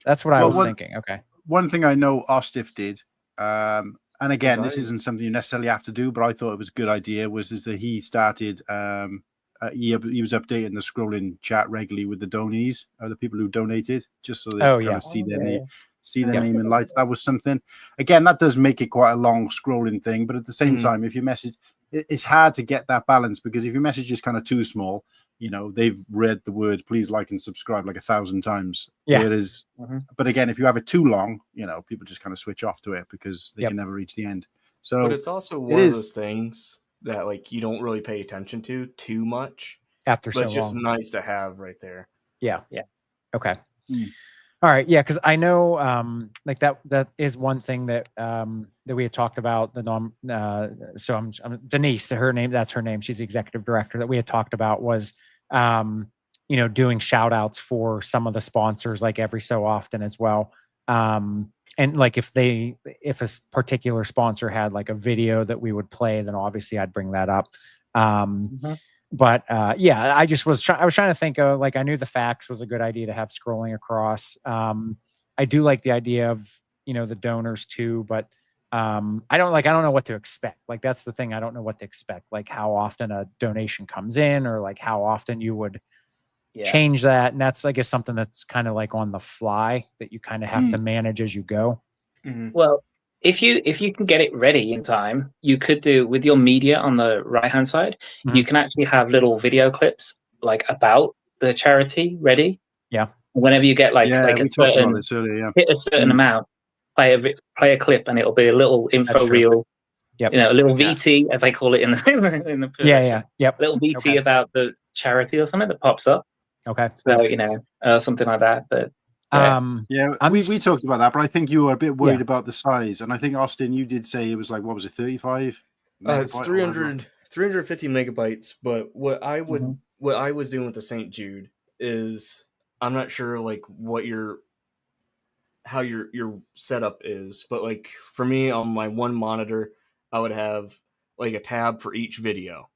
A: that's what I was thinking. Okay.
B: One thing I know Ostif did, and again, this isn't something you necessarily have to do, but I thought it was a good idea, is that he started a he was updating the scrolling chat regularly with the donees, the people who donated, just so they kind of see their name, name in lights. That was something. Again, that does make it quite a long scrolling thing, but at the same time, if your message, it's hard to get that balance, because if your message is kind of too small, they've read the word "please like and subscribe" like 1,000 times. Whereas, but again, if you have it too long, people just kind of switch off to it because they can never reach the end. So,
D: but it's also one of those things that like you don't really pay attention to too much
A: after
D: but
A: so
D: it's just
A: long.
D: nice to have right there.
A: Yeah. Okay. All right. Yeah, because I know like that is one thing that that we had talked about. So I'm Denise, that's her name. She's the executive director, that we had talked about was doing shout outs for some of the sponsors like every so often as well. And like if a particular sponsor had like a video that we would play, then obviously I'd bring that up. But yeah, I was trying to think of, like, I knew the fax was a good idea to have scrolling across. I do like the idea of the donors too, but I don't know what to expect. Like, that's the thing, I don't know what to expect, like how often a donation comes in, or like how often you would change that. And that's, I guess, something that's kind of like on the fly that you kind of have to manage as you go.
E: Well, if you can get it ready in time, you could do with your media on the right hand side. You can actually have little video clips like about the charity ready.
A: Yeah.
E: Whenever you get like
B: we talked about this earlier.
E: Hit a certain amount, play a clip, and it'll be a little info reel.
A: Yep.
E: A little VT, as I call it in the in the
A: Yep.
E: Little VT about the charity or something that pops up.
A: Okay.
E: So something like that. But
B: we talked about that, but I think you were a bit worried about the size, and I think Austin, you did say it was like, what was it, 35?
D: It's 350 megabytes. But what I was doing with the St. Jude is, I'm not sure like how your setup is, but like for me on my one monitor, I would have like a tab for each video.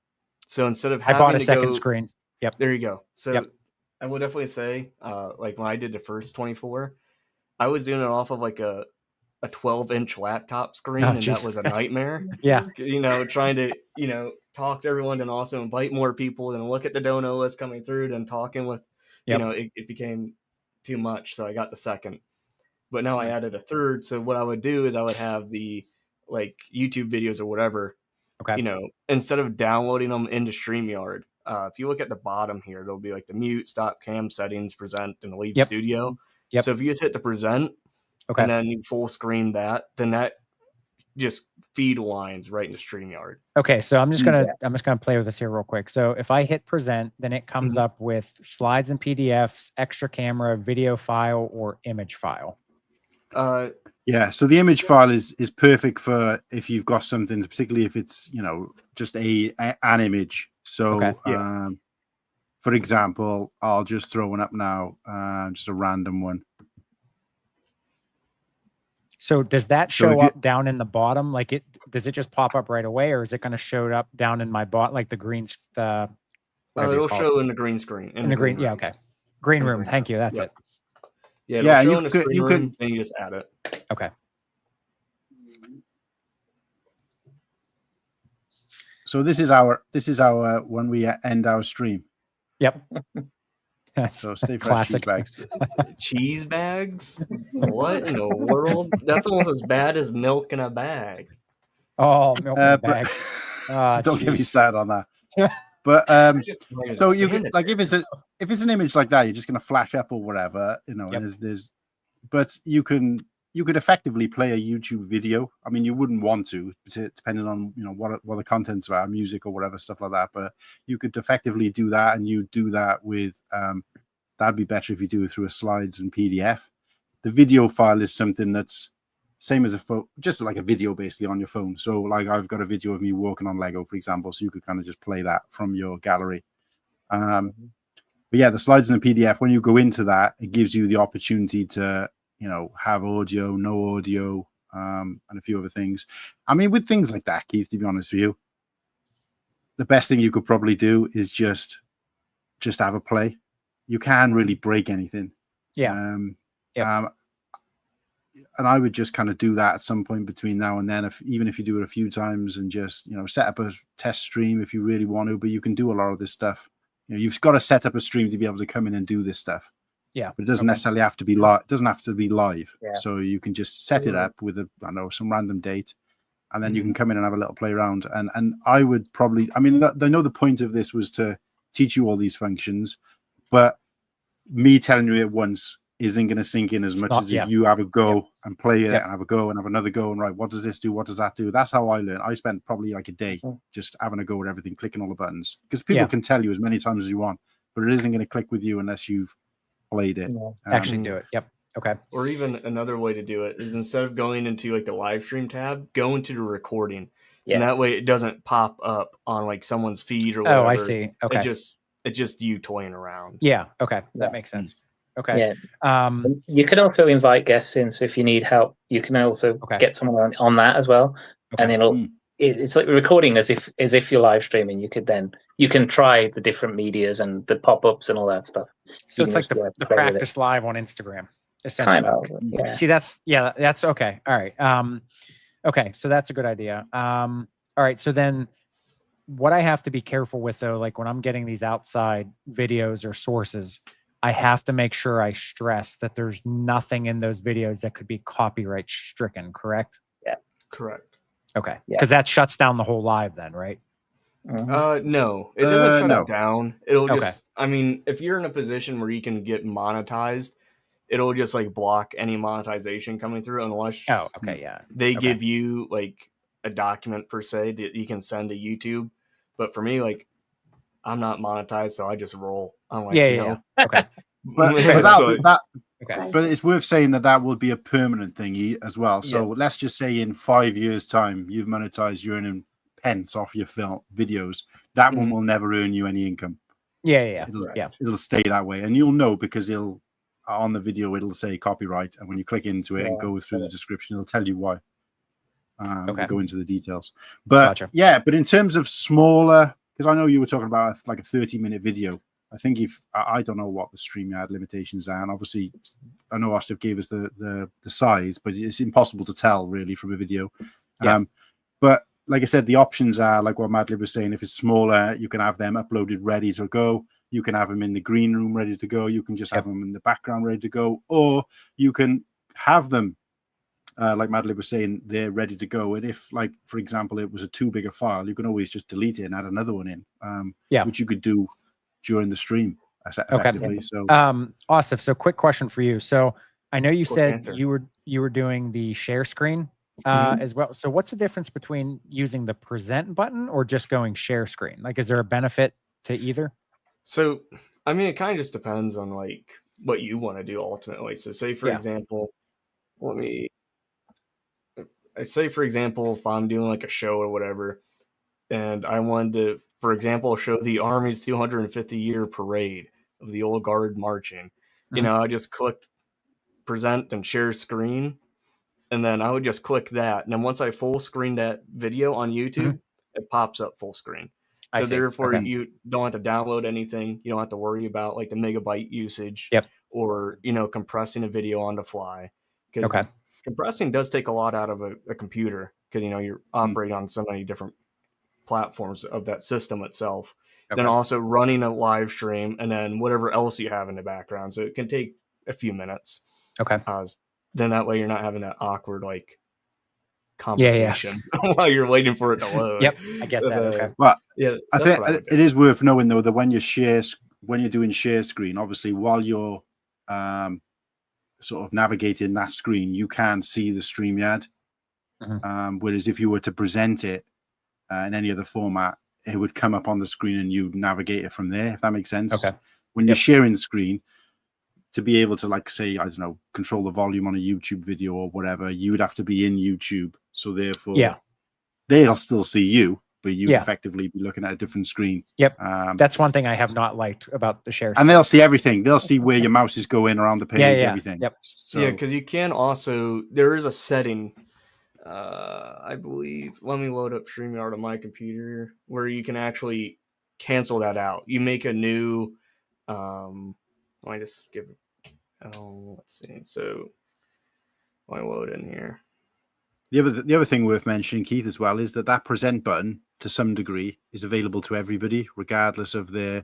D: So instead of having
A: I bought a second screen. Yep.
D: There you go. So I would definitely say, like when I did the first 24, I was doing it off of like a 12-inch laptop screen, and that was a nightmare. Trying to talk to everyone and also invite more people and look at the dono list coming through, then talking with it became too much. So I got the second, but now I added a third. So what I would do is I would have the like YouTube videos or whatever.
A: Okay.
D: Instead of downloading them into StreamYard, if you look at the bottom here, there'll be like the mute, stop, cam, settings, present, and leave studio. So if you just hit the present, and then you full screen that, then that just feed lines right into StreamYard.
A: Okay, so I'm just gonna play with this here real quick. So if I hit present, then it comes up with slides and PDFs, extra camera, video file, or image file.
B: Yeah, so the image file is perfect for if you've got something, particularly if it's just an image. So for example, I'll just throw one up now, just a random one.
A: So does that show up down in the bottom? Like does it just pop up right away, or is it going to show up down in my like the greens?
D: It'll show in the green screen.
A: In the green, okay. Green room. Thank you. That's it.
D: Yeah, it'll show in the screen room, and you just add it.
A: Okay.
B: So this is our when we end our stream.
A: Yep.
B: So stay fresh, cheese bags.
D: Cheese bags? What in the world? That's almost as bad as milk in a bag.
A: Oh, milk in a bag.
B: Don't get me started on that. But so you can, like, if it's an image like that, you're just going to flash up or whatever, and but you could effectively play a YouTube video. I mean, you wouldn't want to, depending on what the contents are, music or whatever, stuff like that. But you could effectively do that, and you do that with that'd be better if you do it through a slides and PDF. The video file is something that's same as just like a video basically on your phone. So like I've got a video of me working on Lego, for example, so you could kind of just play that from your gallery. But yeah, the slides and the PDF, when you go into that, it gives you the opportunity to have audio, no audio, and a few other things. I mean, with things like that, Keith, to be honest with you, the best thing you could probably do is just have a play. You can't really break anything. And I would just kind of do that at some point between now and then, even if you do it a few times, and just set up a test stream if you really want to. But you can do a lot of this stuff you've got to set up a stream to be able to come in and do this stuff.
A: Yeah,
B: but it doesn't necessarily have to be live. It doesn't have to be live.
E: Yeah.
B: So you can just set it up with some random date, and then you can come in and have a little play around. And I would probably, I mean, I know the point of this was to teach you all these functions, but me telling you it once isn't going to sink in as much as if you have a go and play it and have a go and have another go and right, what does this do? What does that do? That's how I learned. I spent probably like a day just having a go at everything, clicking all the buttons, because people can tell you as many times as you want, but it isn't going to click with you unless you've played it.
A: Actually do it. Yep. Okay.
D: Or even another way to do it is instead of going into like the live stream tab, go into the recording. And that way it doesn't pop up on like someone's feed or whatever.
A: Oh, I see. Okay.
D: It's just you toying around.
A: Yeah. Okay. That makes sense. Okay.
E: Yeah. You can also invite guests in. So if you need help, you can also get someone on that as well. And then it's like recording as if you're live streaming. You can try the different medias and the pop-ups and all that stuff.
A: So it's like the practice live on Instagram, essentially.
E: Kind of, yeah.
A: See, that's okay. All right. Okay. So that's a good idea. All right. So then what I have to be careful with though, like when I'm getting these outside videos or sources, I have to make sure I stress that there's nothing in those videos that could be copyright stricken, correct?
E: Yeah.
D: Correct.
A: Okay. Because that shuts down the whole live then, right?
D: No, it doesn't shut it down. It'll just, I mean, if you're in a position where you can get monetized, it'll just like block any monetization coming through unless they give you like a document per se that you can send to YouTube. But for me, like, I'm not monetized, so I just roll. I'm like,
A: okay.
B: But it's worth saying that will be a permanent thing as well. So let's just say in 5 years' time, you've monetized, you're earning pence off your videos. That one will never earn you any income. It'll stay that way, and you'll know because on the video it'll say copyright, and when you click into it and go through the description, it'll tell you why. We'll go into the details, but but in terms of smaller, because I know you were talking about like a 30-minute video. I think I don't know what the StreamYard limitations are, and obviously I know Ostef gave us the size, but it's impossible to tell really from a video. But like I said, the options are like what Madlib was saying. If it's smaller, you can have them uploaded ready to go. You can have them in the green room ready to go. You can just have them in the background ready to go, or you can have them like Madlib was saying, they're ready to go. And if, like, for example, it was a too big a file, you can always just delete it and add another one in, which you could do during the stream. Effectively. So,
A: Ostef, so quick question for you. So I know you said you were doing the share screen as well. So what's the difference between using the present button or just going share screen? Like, is there a benefit to either?
D: So, I mean, it kind of just depends on like what you want to do ultimately. So say, for example, if I'm doing like a show or whatever, and I wanted to, for example, show the Army's 250-year parade of the old guard marching, you know, I just clicked present and share screen, and then I would just click that. And then once I full screen that video on YouTube, it pops up full screen. So therefore, you don't have to download anything. You don't have to worry about like the megabyte usage or, you know, compressing a video on the fly. Because compressing does take a lot out of a computer because, you know, you're operating on so many different platforms of that system itself. Then also running a live stream and then whatever else you have in the background. So it can take a few minutes. Then that way you're not having that awkward like conversation while you're waiting for it to load.
A: I get that.
B: But I think it is worth knowing though that when you're doing share screen, obviously while you're sort of navigating that screen, you can see the StreamYard. Whereas if you were to present it in any other format, it would come up on the screen and you navigate it from there, if that makes sense. When you're sharing the screen, to be able to, like, say, I don't know, control the volume on a YouTube video or whatever, you would have to be in YouTube. So therefore, they'll still see you, but you effectively be looking at a different screen.
A: That's one thing I have not liked about the share screen.
B: And they'll see everything. They'll see where your mouse is going around the page, everything.
D: So, yeah, because you can also, there is a setting, I believe, let me load up StreamYard on my computer, where you can actually cancel that out. You make a new, let me just give it, let's see. So let me load in here.
B: The other thing worth mentioning, Keith, as well, is that present button, to some degree, is available to everybody, regardless of their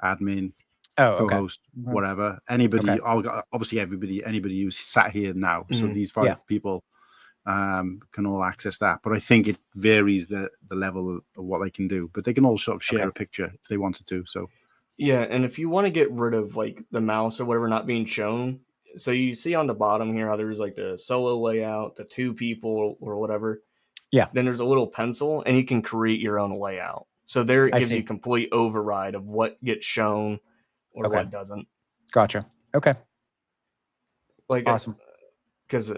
B: admin,
A: okay.
B: co-host, whatever. Anybody, obviously anybody who's sat here now. So these 5 people can all access that. But I think it varies the level of what they can do. But they can all sort of share a picture if they wanted to. So
D: yeah, and if you want to get rid of like the mouse or whatever not being shown, so you see on the bottom here how there's like the solo layout, the 2 people or whatever.
A: Yeah.
D: Then there's a little pencil, and you can create your own layout. So there it gives you complete override of what gets shown or what doesn't.
A: Gotcha. Okay.
D: Like
A: awesome.
D: Because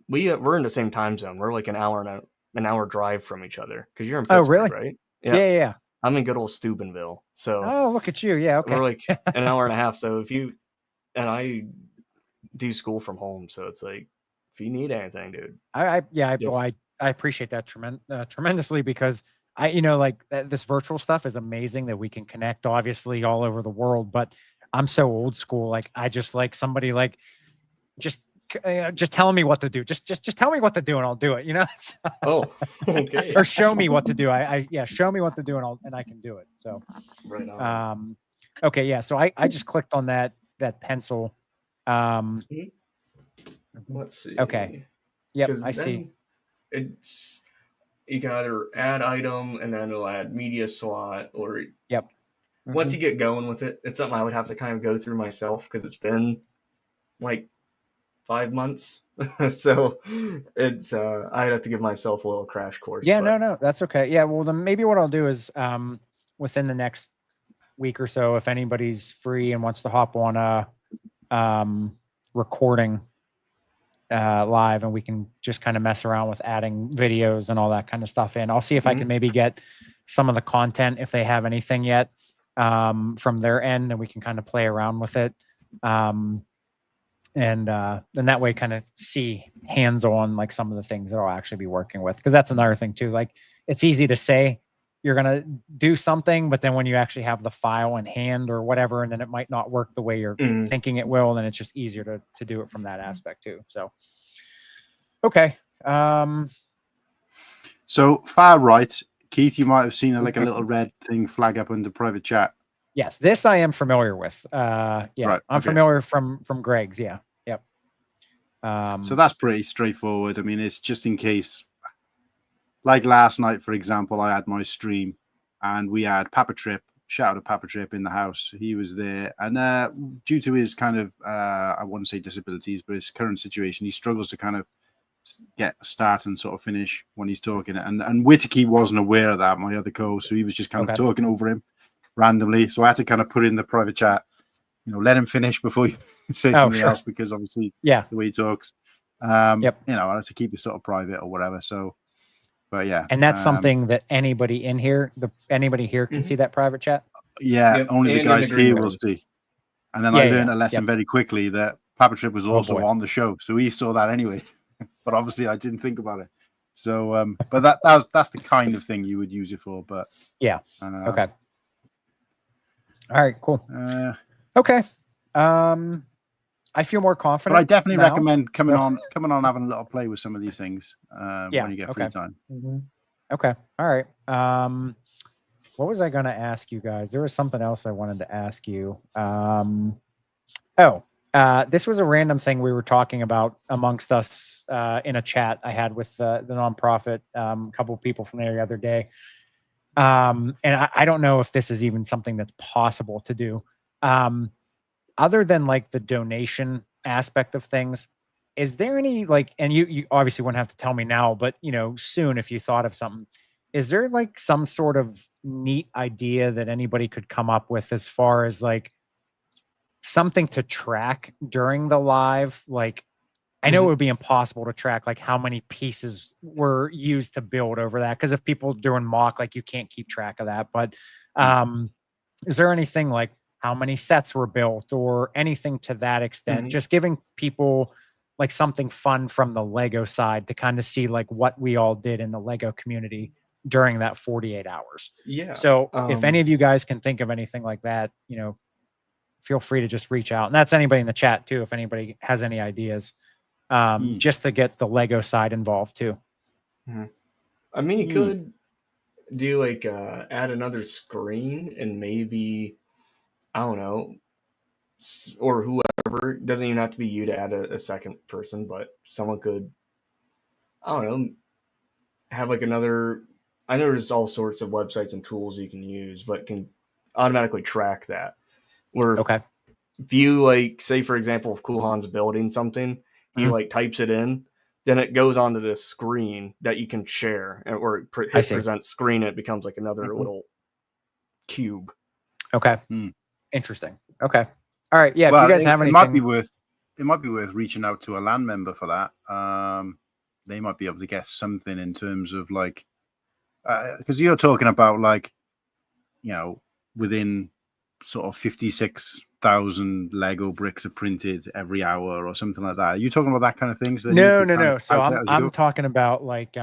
D: we're in the same time zone. We're like an hour drive from each other. Because you're in Pittsburgh,
A: really?
D: right?
A: Yeah.
D: I'm in good old Steubenville. So
A: look at you. Yeah. Okay.
D: We're like an hour and a half. So and I do school from home, so it's like if you need anything, dude.
A: I appreciate that tremendously because this virtual stuff is amazing that we can connect obviously all over the world, but I'm so old school. Like I just like somebody like just telling me what to do. Just tell me what to do and I'll do it.
D: Okay.
A: Or show me what to do. Show me what to do and I can do it. So
D: right on.
A: Okay, yeah. So I just clicked on that pencil.
D: Let's see.
A: Okay. Yep, I see.
D: It's you can either add item and then it'll add media slot or once you get going with it, it's something I would have to kind of go through myself because it's been like 5 months. So it's I'd have to give myself a little crash course.
A: Yeah, no, that's okay. Yeah, well then maybe what I'll do is within the next week or so, if anybody's free and wants to hop on a recording live and we can just kind of mess around with adding videos and all that kind of stuff in. I'll see if I can maybe get some of the content if they have anything yet from their end and we can kind of play around with it. And then that way kind of see hands-on like some of the things that I'll actually be working with. Because that's another thing too. Like it's easy to say you're going to do something, but then when you actually have the file in hand or whatever, and then it might not work the way you're thinking it will, then it's just easier to do it from that aspect too. So, okay.
B: So far right, Keith, you might have seen a little red thing flag up under private chat.
A: Yes, this I am familiar with. Right, I'm familiar from Greg's. Yeah. Yep.
B: So that's pretty straightforward. I mean, it's just in case. Like last night, for example, I had my stream and we had Papa Trip, shout out to Papa Trip in the house. He was there. And due to his kind of, I wouldn't say disabilities, but his current situation, he struggles to kind of get a start and sort of finish when he's talking. And Whittaky wasn't aware of that, my other co-host. So he was just kind of talking over him randomly. So I had to kind of put in the private chat, let him finish before you say something else, because obviously the way he talks, I had to keep it sort of private or whatever. So, but yeah,
A: and that's something that anybody here can see that private chat.
B: Yeah, only the guys here will see. And then I learned a lesson very quickly that Papa Trip was also on the show, so he saw that anyway. But obviously, I didn't think about it. So, but that's the kind of thing you would use it for. But
A: yeah, okay, all right, cool. Okay, I feel more confident.
B: But I definitely recommend coming on, having a little play with some of these things when you get free time.
A: Okay. All right. What was I going to ask you guys? There was something else I wanted to ask you. This was a random thing we were talking about amongst us in a chat I had with the nonprofit, a couple of people from there the other day. And I don't know if this is even something that's possible to do. Other than like the donation aspect of things, is there any and you obviously wouldn't have to tell me now, but soon if you thought of something, is there like some sort of neat idea that anybody could come up with as far as like something to track during the live? Like I know it would be impossible to track like how many pieces were used to build over that, because if people doing mock, like you can't keep track of that. But is there anything like how many sets were built or anything to that extent? Just giving people like something fun from the Lego side to kind of see like what we all did in the Lego community during that 48 hours.
D: Yeah.
A: So if any of you guys can think of anything like that, feel free to just reach out. And that's anybody in the chat too, if anybody has any ideas, just to get the Lego side involved too.
D: I mean, you could do like add another screen and maybe I don't know, or whoever, it doesn't even have to be you to add a second person, but someone could, I don't know, have like another. I know there's all sorts of websites and tools you can use, but can automatically track that. Where if you like, say for example, if Kuhan's building something, he like types it in, then it goes onto this screen that you can share, or hit present screen. It becomes like another little cube.
A: Okay. Interesting. Okay. All right. Yeah. Well, if you guys have anything,
B: it might be worth reaching out to a LAN member for that. They might be able to get something in terms of like, because you're talking about like, within sort of 56,000 Lego bricks are printed every hour or something like that. Are you talking about that kind of thing? So
A: no. So I'm talking about like,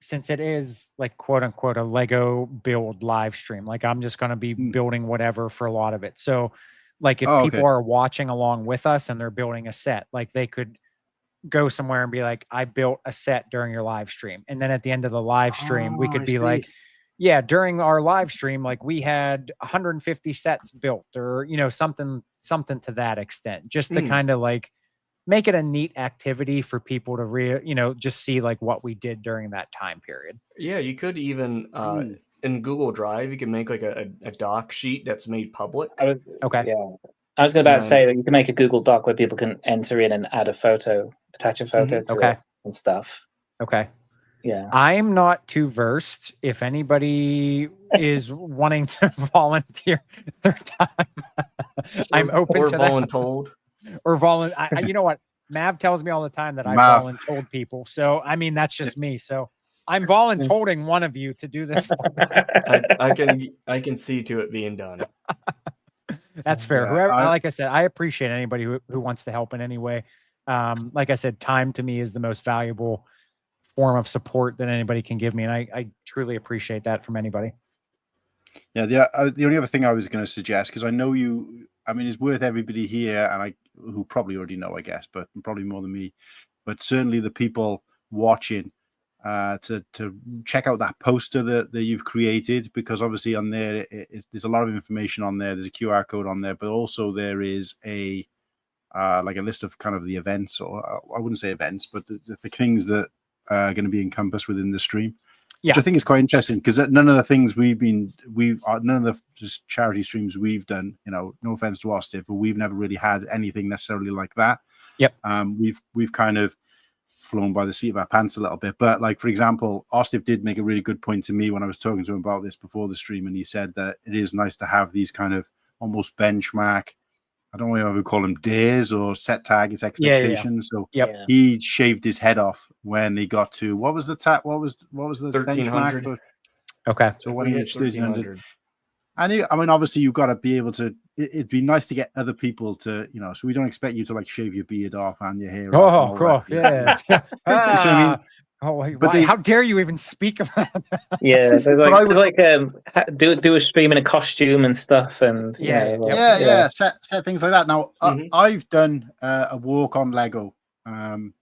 A: since it is like quote unquote a Lego build live stream, like I'm just going to be building whatever for a lot of it. So like if people are watching along with us and they're building a set, like they could go somewhere and be like, I built a set during your live stream. And then at the end of the live stream, we could be like, yeah, during our live stream, like we had 150 sets built, or, something to that extent, just to kind of like make it a neat activity for people to just see like what we did during that time period.
D: Yeah. You could even, in Google Drive, you can make like a doc sheet that's made public.
A: Okay.
E: Yeah. I was about to say that you can make a Google Doc where people can enter in and add a photo, attach a photo to it and stuff.
A: Okay.
E: Yeah.
A: I'm not too versed. If anybody is wanting to volunteer their time, I'm open to
D: voluntold.
A: that. Or volunteer. You know what? Mav tells me all the time that I voluntold people. So, I mean, that's just me. So I'm voluntolding one of you to do this for me.
D: I can see to it being done.
A: That's fair. Whoever, like I said, I appreciate anybody who wants to help in any way. Like I said, time to me is the most valuable form of support that anybody can give me, and I truly appreciate that from anybody.
B: Yeah, the only other thing I was going to suggest, because I know it's worth everybody here, and who probably already know, I guess, but probably more than me, but certainly the people watching, to check out that poster that you've created, because obviously on there there's a lot of information on there. There's a QR code on there, but also there is a like a list of kind of the events, or I wouldn't say events, but the things that are going to be encompassed within the stream. Which I think is quite interesting, because none of the things none of the charity streams we've done, no offense to Ostif, but we've never really had anything necessarily like that.
A: Yep.
B: We've kind of flown by the seat of our pants a little bit. But like, for example, Ostif did make a really good point to me when I was talking to him about this before the stream, and he said that it is nice to have these kind of almost benchmark, I don't know if I would call them days or set targets, expectations. So he shaved his head off when he got to, what was the
D: 1300.
B: benchmark?
A: Okay.
B: So when he reached 1300. And obviously you've got to be able to, it'd be nice to get other people to, so we don't expect you to like shave your beard off and your hair off.
A: Oh, cool. Yeah. But how dare you even speak about that?
E: Yeah, do a stream in a costume and stuff, and
B: set things like that. Now I've done a walk on Lego, and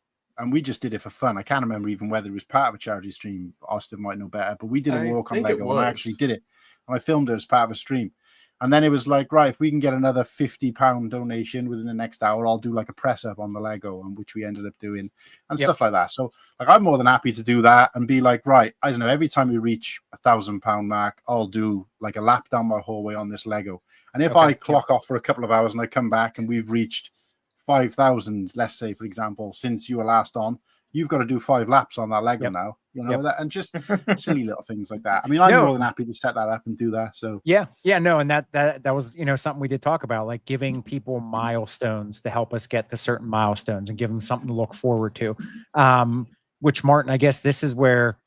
B: we just did it for fun. I can't remember even whether it was part of a charity stream. Austin might know better, but we did a walk on Lego, and I actually did it, and I filmed it as part of a stream. And then it was like, right, if we can get another £50 donation within the next hour, I'll do like a press up on the Lego, and which we ended up doing, and stuff like that. So like, I'm more than happy to do that and be like, right, I don't know, every time we reach £1,000 mark, I'll do like a lap down my hallway on this Lego. And if I clock off for a couple of hours and I come back and we've reached 5,000, let's say, for example, since you were last on, you've got to do 5 laps on that Lego now, that, and just silly little things like that. I mean, I'm more than happy to set that up and do that. So
A: and that was, something we did talk about, like giving people milestones to help us get to certain milestones and give them something to look forward to. Which, Martin, I guess this is where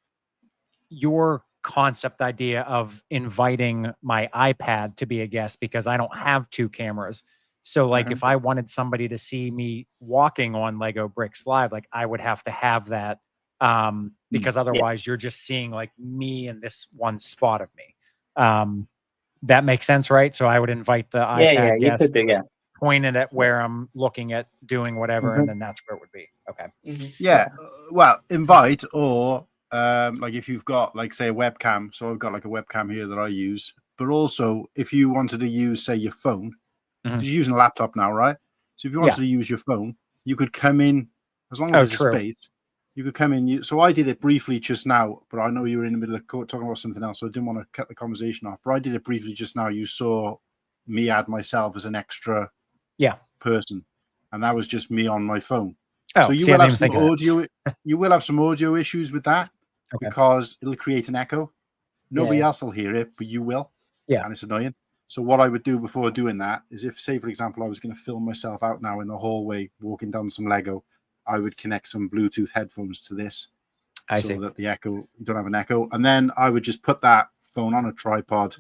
A: your concept idea of inviting my iPad to be a guest, because I don't have 2 cameras. So like if I wanted somebody to see me walking on Lego bricks live, like I would have to have that, because otherwise you're just seeing like me in this one spot of me. That makes sense, right? So I would invite the iPad guest, point it at where I'm looking at doing whatever, and then that's where it would be. Okay.
B: Well, invite, or like if you've got like, say, a webcam. So I've got like a webcam here that I use, but also if you wanted to use, say, your phone, because you're using a laptop now, right? So if you wanted to use your phone, you could come in as long as there's a space. You could come in. So I did it briefly just now, but I know you were in the middle of talking about something else, so I didn't want to cut the conversation off. But I did it briefly just now. You saw me add myself as an extra person, and that was just me on my phone. So you will have some audio. You will have some audio issues with that because it'll create an echo. Nobody else will hear it, but you will.
A: Yeah,
B: and it's annoying. So what I would do before doing that is, if, say, for example, I was going to film myself out now in the hallway walking down some Lego, I would connect some Bluetooth headphones to this, so that the echo, you don't have an echo, and then I would just put that phone on a tripod,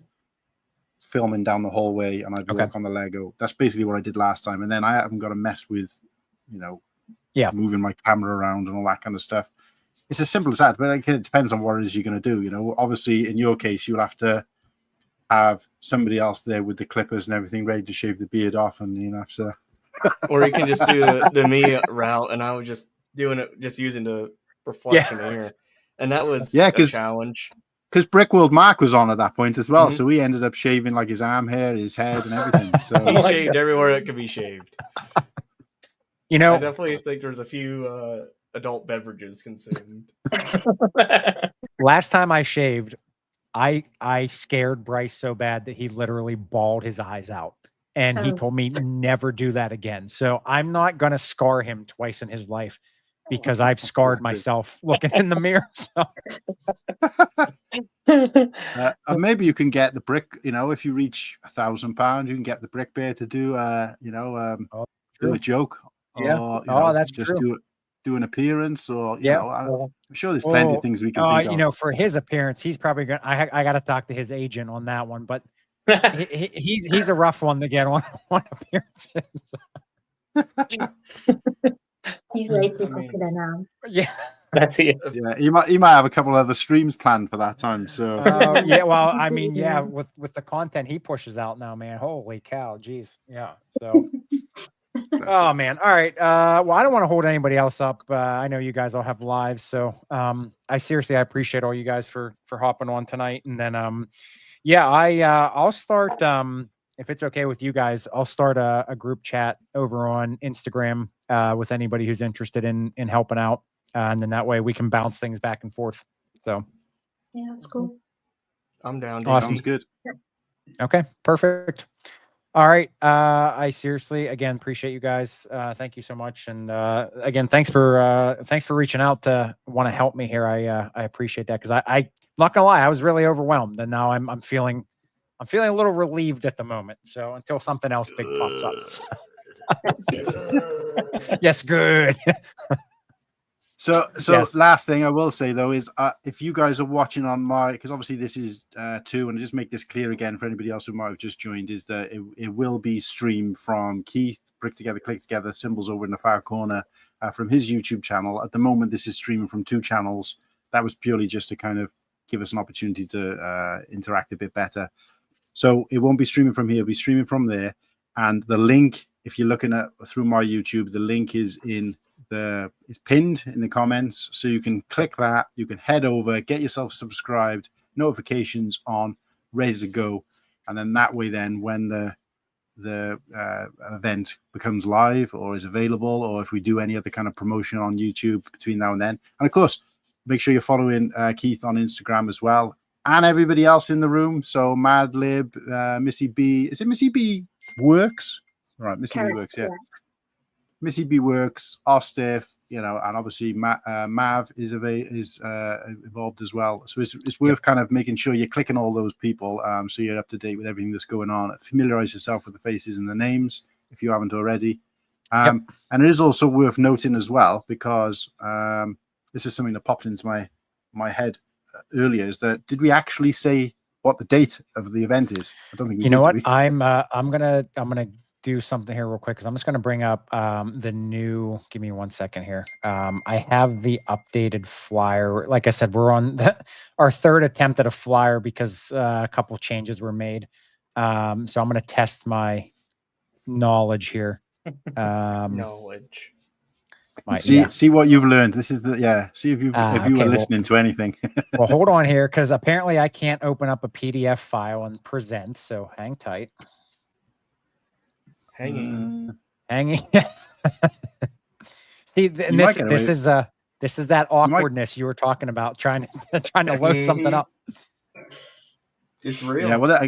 B: filming down the hallway, and I'd work on the Lego. That's basically what I did last time, and then I haven't got to mess with, moving my camera around and all that kind of stuff. It's as simple as that, but it depends on what it is you're going to do. Obviously, in your case, you'll have to have somebody else there with the clippers and everything ready to shave the beard off, and have to.
D: Or you can just do the me route, and I was just doing it, just using the reflection here, and that was a challenge.
B: Because Brickworld Mark was on at that point as well, so he ended up shaving like his arm hair, his head, and everything. So
D: he shaved everywhere it could be shaved. I definitely think there's a few adult beverages consumed.
A: Last time I shaved, I scared Bryce so bad that he literally bawled his eyes out. And he told me never do that again. So I'm not going to scar him twice in his life because I've scarred myself looking in the mirror. So.
B: Maybe you can get the brick, if you reach £1,000, you can get the brick bear to do, do a joke.
A: Yeah.
B: Or,
A: that's
B: just
A: true.
B: Do an appearance, or, I'm sure there's plenty of things we can think of.
A: For his appearance, he's probably going to, I got to talk to his agent on that one, but he's a rough one to get on appearances.
F: He's way too popular now.
A: Yeah,
E: that's it.
B: Yeah, he might have a couple other streams planned for that time. So
A: with the content he pushes out now, man, holy cow, geez, yeah. So, oh man, all right. Well, I don't want to hold anybody else up. I know you guys all have lives, so I appreciate all you guys for hopping on tonight, and then I'll start, if it's okay with you guys, I'll start a group chat over on Instagram with anybody who's interested in helping out. And then that way we can bounce things back and forth. So.
F: Yeah, that's cool.
D: I'm down.
B: Awesome. Sounds good.
A: Okay, perfect. All right. I seriously, again, appreciate you guys. Thank you so much. And again, thanks for reaching out to want to help me here. I appreciate that, because I'm not gonna lie, I was really overwhelmed, and now I'm feeling a little relieved at the moment. So until something else big pops up. Yes, good.
B: So yes. Last thing I will say though is if you guys are watching on because obviously this is 2, and just make this clear again for anybody else who might have just joined, is that it will be streamed from Keith Brick Together Click Together symbols over in the far corner from his YouTube channel. At the moment, this is streaming from 2 channels. That was purely just to kind of give us an opportunity to interact a bit better. So it won't be streaming from here; it'll be streaming from there. And the link, if you're looking at through my YouTube, the link is is pinned in the comments, so you can click that. You can head over, get yourself subscribed, notifications on, ready to go, and then that way, then when the event becomes live or is available, or if we do any other kind of promotion on YouTube between now and then, and of course, make sure you're following Keith on Instagram as well, and everybody else in the room. So Madlib, Missy B, is it Missy B Works? Right, Missy B Works, yeah. Missy B Works, Ostiff, and obviously Mav is involved as well. So it's worth kind of making sure you're clicking all those people, so you're up to date with everything that's going on. Familiarize yourself with the faces and the names if you haven't already. And it is also worth noting as well, because this is something that popped into my head earlier, is that did we actually say what the date of the event is? I don't think we did. You know what?
A: I'm gonna do something here real quick, because I'm just going to bring up the new, give me 1 second here. I have the updated flyer. Like I said, we're on our 3rd attempt at a flyer, because a couple changes were made. So I'm going to test my knowledge here.
D: Knowledge.
B: See what you've learned. This is see if you were listening to anything.
A: Well, hold on here, because apparently I can't open up a PDF file and present, so hang tight.
D: Hanging.
A: Hanging. See, and this is that awkwardness you were talking about, trying to load something up.
D: It's real.
B: Yeah, well,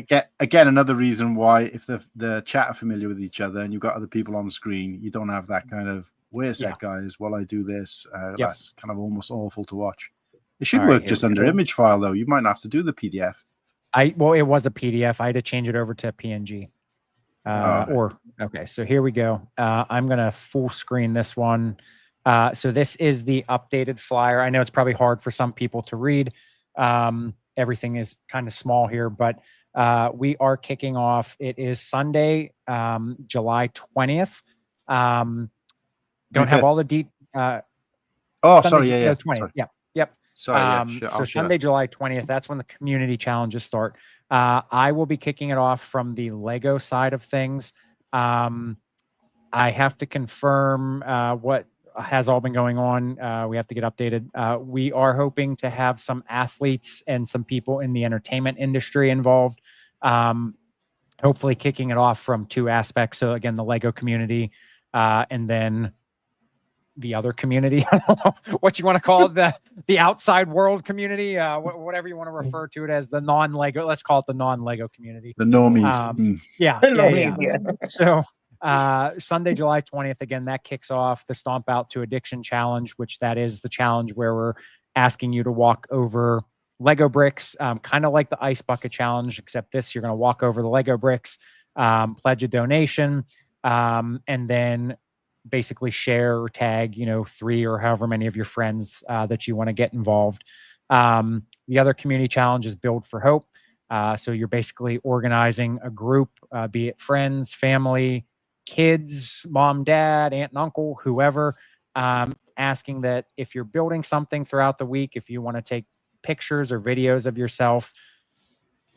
B: again, another reason why if the chat are familiar with each other and you've got other people on the screen, you don't have that kind of where's that guys while I do this. That's kind of almost awful to watch. It should work just under image file though. You might not have to do the PDF.
A: Well, it was a PDF. I had to change it over to PNG. Okay, so here we go. I'm gonna full screen this one. So this is the updated flyer. I know it's probably hard for some people to read. Everything is kind of small here, but we are kicking off. It is Sunday, July 20th. Don't have all the
B: sorry, yeah,
A: 20th.
B: Sorry.
A: Yep.
B: Sorry,
A: so Sunday, July 20th, that's when the community challenges start. I will be kicking it off from the Lego side of things. I have to confirm what has all been going on. We have to get updated. We are hoping to have some athletes and some people in the entertainment industry involved. Hopefully kicking it off from two aspects. So again, the Lego community, and then the other community. I don't know what you want to call it, the outside world community, whatever you want to refer to it as, the non-Lego. Let's call it the non-Lego community.
B: The normies.
A: Yeah. So Sunday, July 20th, again, that kicks off the Stomp Out to Addiction Challenge, which that is the challenge where we're asking you to walk over Lego bricks, kind of like the Ice Bucket Challenge, except this, you're going to walk over the Lego bricks, pledge a donation, and then basically share or tag, 3 or however many of your friends that you want to get involved. The other community challenge is Build for Hope. So you're basically organizing a group, be it friends, family, kids, mom, dad, aunt and uncle, whoever, asking that if you're building something throughout the week, if you want to take pictures or videos of yourself,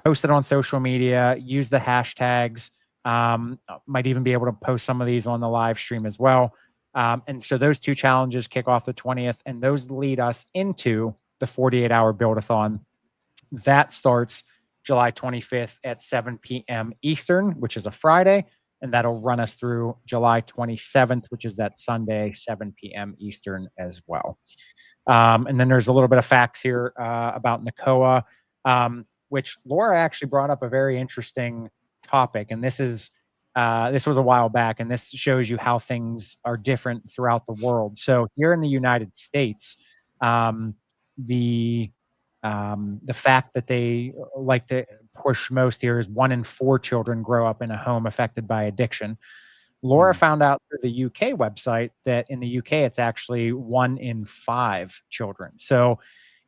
A: post it on social media, use the hashtags. Might even be able to post some of these on the live stream as well. And so those two challenges kick off the 20th, and those lead us into the 48-hour build-a-thon. That starts July 25th at 7 p.m. Eastern, which is a Friday, and that'll run us through July 27th, which is that Sunday, 7 p.m. Eastern as well. And then there's a little bit of facts here about NACoA, which Laura actually brought up a very interesting topic, and this was a while back, and this shows you how things are different throughout the world. So here in the United States, the fact that they like to push most here is 1 in 4 children grow up in a home affected by addiction. Laura found out through the UK website that in the UK it's actually 1 in 5 children. So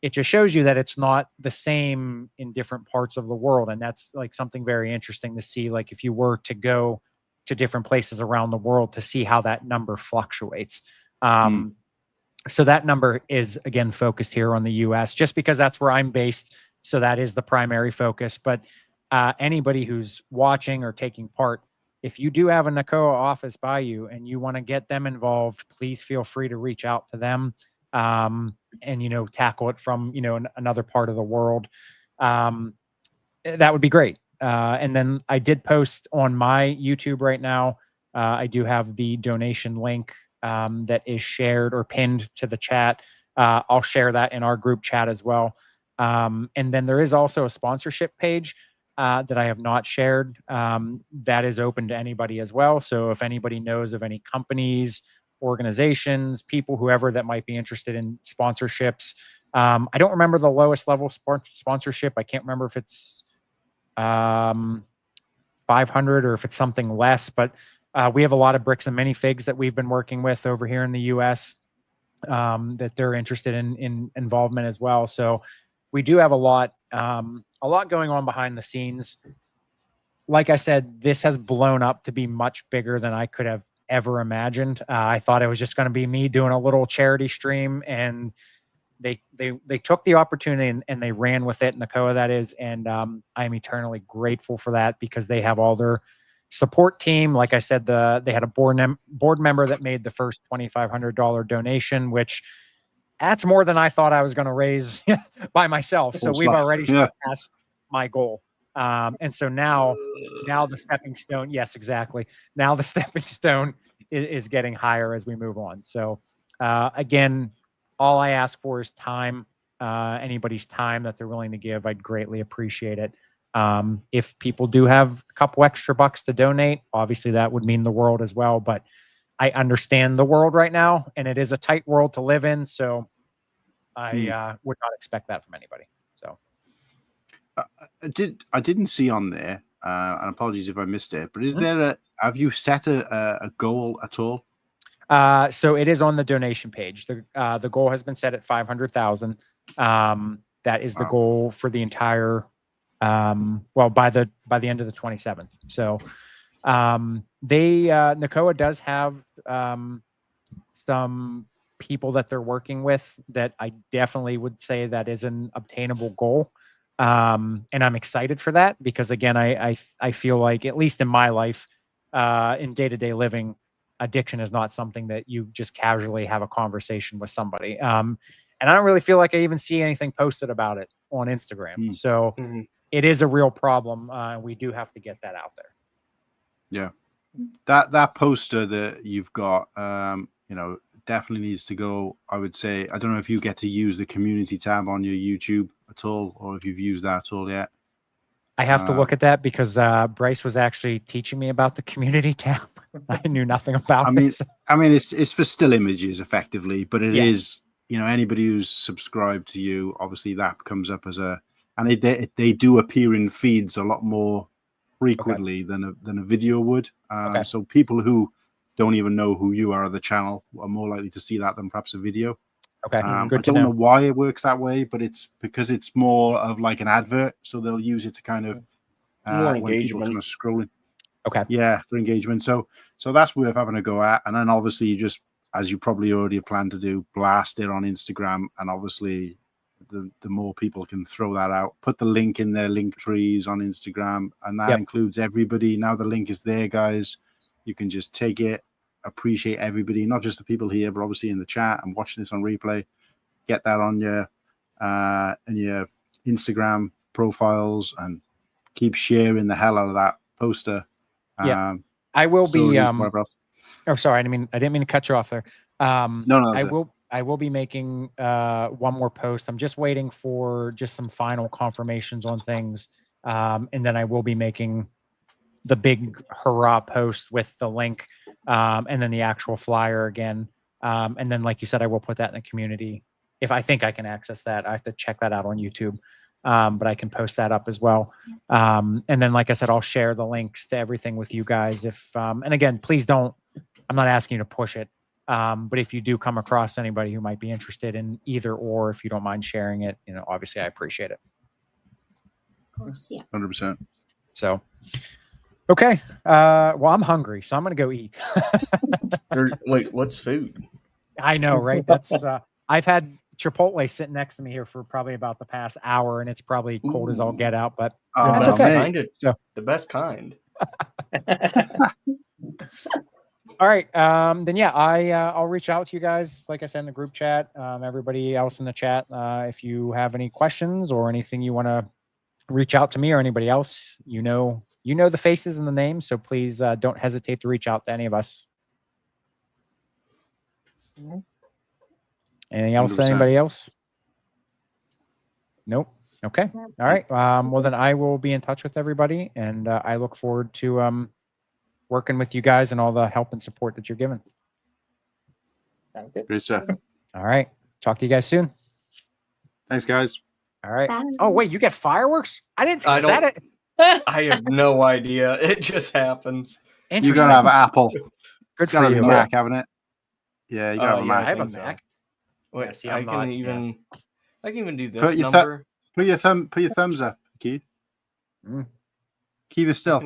A: it just shows you that it's not the same in different parts of the world. And that's like something very interesting to see. Like if you were to go to different places around the world to see how that number fluctuates. So that number is, again, focused here on the US just because that's where I'm based. So that is the primary focus. But anybody who's watching or taking part, if you do have a NACoA office by you and you want to get them involved, please feel free to reach out to them. And, tackle it from, another part of the world. That would be great. And then I did post on my YouTube right now. I do have the donation link that is shared or pinned to the chat. I'll share that in our group chat as well. And then there is also a sponsorship page that I have not shared. That is open to anybody as well. So if anybody knows of any companies, organizations, people, whoever that might be interested in sponsorships. I don't remember the lowest level sponsorship. I can't remember if it's 500 or if it's something less, but we have a lot of bricks and minifigs that we've been working with over here in the US that they're interested in involvement as well. So we do have a lot going on behind the scenes. Like I said, this has blown up to be much bigger than I could have ever imagined. I thought it was just going to be me doing a little charity stream, and they took the opportunity and they ran with it. NACoA, that is, and I'm eternally grateful for that because they have all their support team. Like I said, they had a board member that made the first $2,500 donation, which that's more than I thought I was going to raise by myself. So we've already surpassed my goal. And so now the stepping stone, yes, exactly. Now the stepping stone is getting higher as we move on. So again, all I ask for is time. Anybody's time that they're willing to give, I'd greatly appreciate it. If people do have a couple extra bucks to donate, obviously that would mean the world as well. But I understand the world right now, and it is a tight world to live in. So I would not expect that from anybody. So
B: I didn't see on there, and apologies if I missed it, but have you set a goal at all?
A: So it is on the donation page. The goal has been set at 500,000. That is the goal for the entire, by the end of the 27th. So NACoA does have some people that they're working with that I definitely would say that is an obtainable goal. And I'm excited for that because again, I feel like, at least in my life, in day-to-day living, addiction is not something that you just casually have a conversation with somebody. And I don't really feel like I even see anything posted about it on Instagram. So it is a real problem. We do have to get that out there.
B: Yeah. That poster that you've got, definitely needs to go. I would say, I don't know if you get to use the community tab on your YouTube at all, or if you've used that at all yet.
A: I have to look at that because Bryce was actually teaching me about the community tab. I knew nothing about it.
B: I mean, it's for still images effectively, but it is, anybody who's subscribed to you, obviously that comes up as and they do appear in feeds a lot more frequently than a video would. So people who don't even know who you are, the channel, are more likely to see that than perhaps a video.
A: Okay,
B: I don't know why it works that way, but it's because it's more of like an advert, so they'll use it to kind of
D: more
B: when people
D: engagement.
B: kind of scrolling.
A: Okay.
B: Yeah, for engagement. So that's worth having a go at. And then obviously you just, as you probably already planned to do, blast it on Instagram. And obviously the more people can throw that out, put the link in their link trees on Instagram, and that includes everybody. Now the link is there, guys. You can just take it, appreciate everybody, not just the people here, but obviously in the chat and watching this on replay. Get that on your Instagram profiles and keep sharing the hell out of that poster.
A: Yeah, I will be. Oh, sorry, I didn't mean to cut you off there.
B: No.
A: I will be making one more post. I'm just waiting for just some final confirmations on things, and then I will be making the big hurrah post with the link, and then the actual flyer again. And then, like you said, I will put that in the community if I think I can access that. I have to check that out on YouTube. But I can post that up as well. And then, like I said, I'll share the links to everything with you guys. And again, please don't, I'm not asking you to push it. But if you do come across anybody who might be interested in either, or if you don't mind sharing it, obviously I appreciate it.
F: Of course, yeah.
B: 100%.
A: So, okay. Well, I'm hungry, so I'm going to go eat.
D: Wait, what's food?
A: I know, right? That's, I've had Chipotle sitting next to me here for probably about the past hour, and it's probably cold as all get out, but that's okay.
D: The best kind.
A: All right. Then yeah, I'll reach out to you guys, like I said, in the group chat. Everybody else in the chat, if you have any questions or anything you want to reach out to me or anybody else, you know the faces and the names, so please don't hesitate to reach out to any of us. Anything else?
B: 100%.
A: Anybody else? Nope. Okay. All right. Well, then I will be in touch with everybody, and I look forward to working with you guys and all the help and support that you're giving.
B: Great stuff.
A: All right. Talk to you guys soon.
B: Thanks, guys.
A: All right. Oh, wait, you get fireworks? Is that it?
D: I have no idea. It just happens.
B: You gotta have Apple.
A: Good
B: it's gotta
A: for
B: be
A: you.
B: Mac, haven't it? Yeah, you gotta have a Mac.
A: I have a Mac.
D: Wait,
A: Yeah, see,
D: I
A: I'm
D: can even do this
B: put your
D: number.
B: Put your thumbs up, Keith. Keep it still.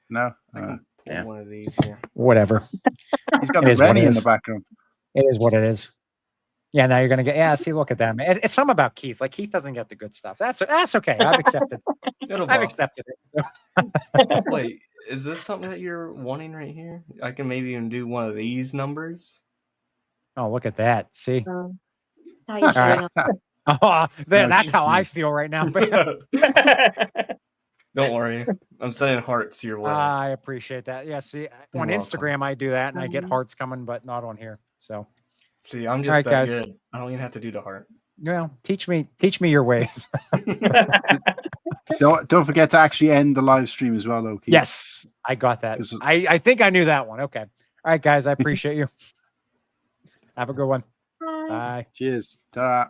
B: No.
D: I can pull one of these here.
A: Whatever.
B: He's got the Rennie in the background.
A: It is what it is. Yeah, now you're gonna get. Yeah, see, look at that, man. It's something about Keith. Like Keith doesn't get the good stuff. That's okay. I've accepted. I've accepted it. So.
D: Wait, is this something that you're wanting right here? I can maybe even do one of these numbers.
A: Oh, look at that. See.
F: All right.
A: Oh, that's how I feel right now.
D: Don't worry. I'm sending hearts your way.
A: I appreciate that. Yeah, see, on Instagram, I do that, and I get hearts coming, but not on here. So,
D: see, I'm just that good. I don't even have to do the heart.
A: Well, teach me your ways.
B: Don't forget to actually end the live stream as well, though, Keith.
A: Yes, I got that. I think I knew that one. Okay. All right, guys, I appreciate you. Have a good one.
F: Bye.
A: Bye.
B: Cheers. Ta-ra.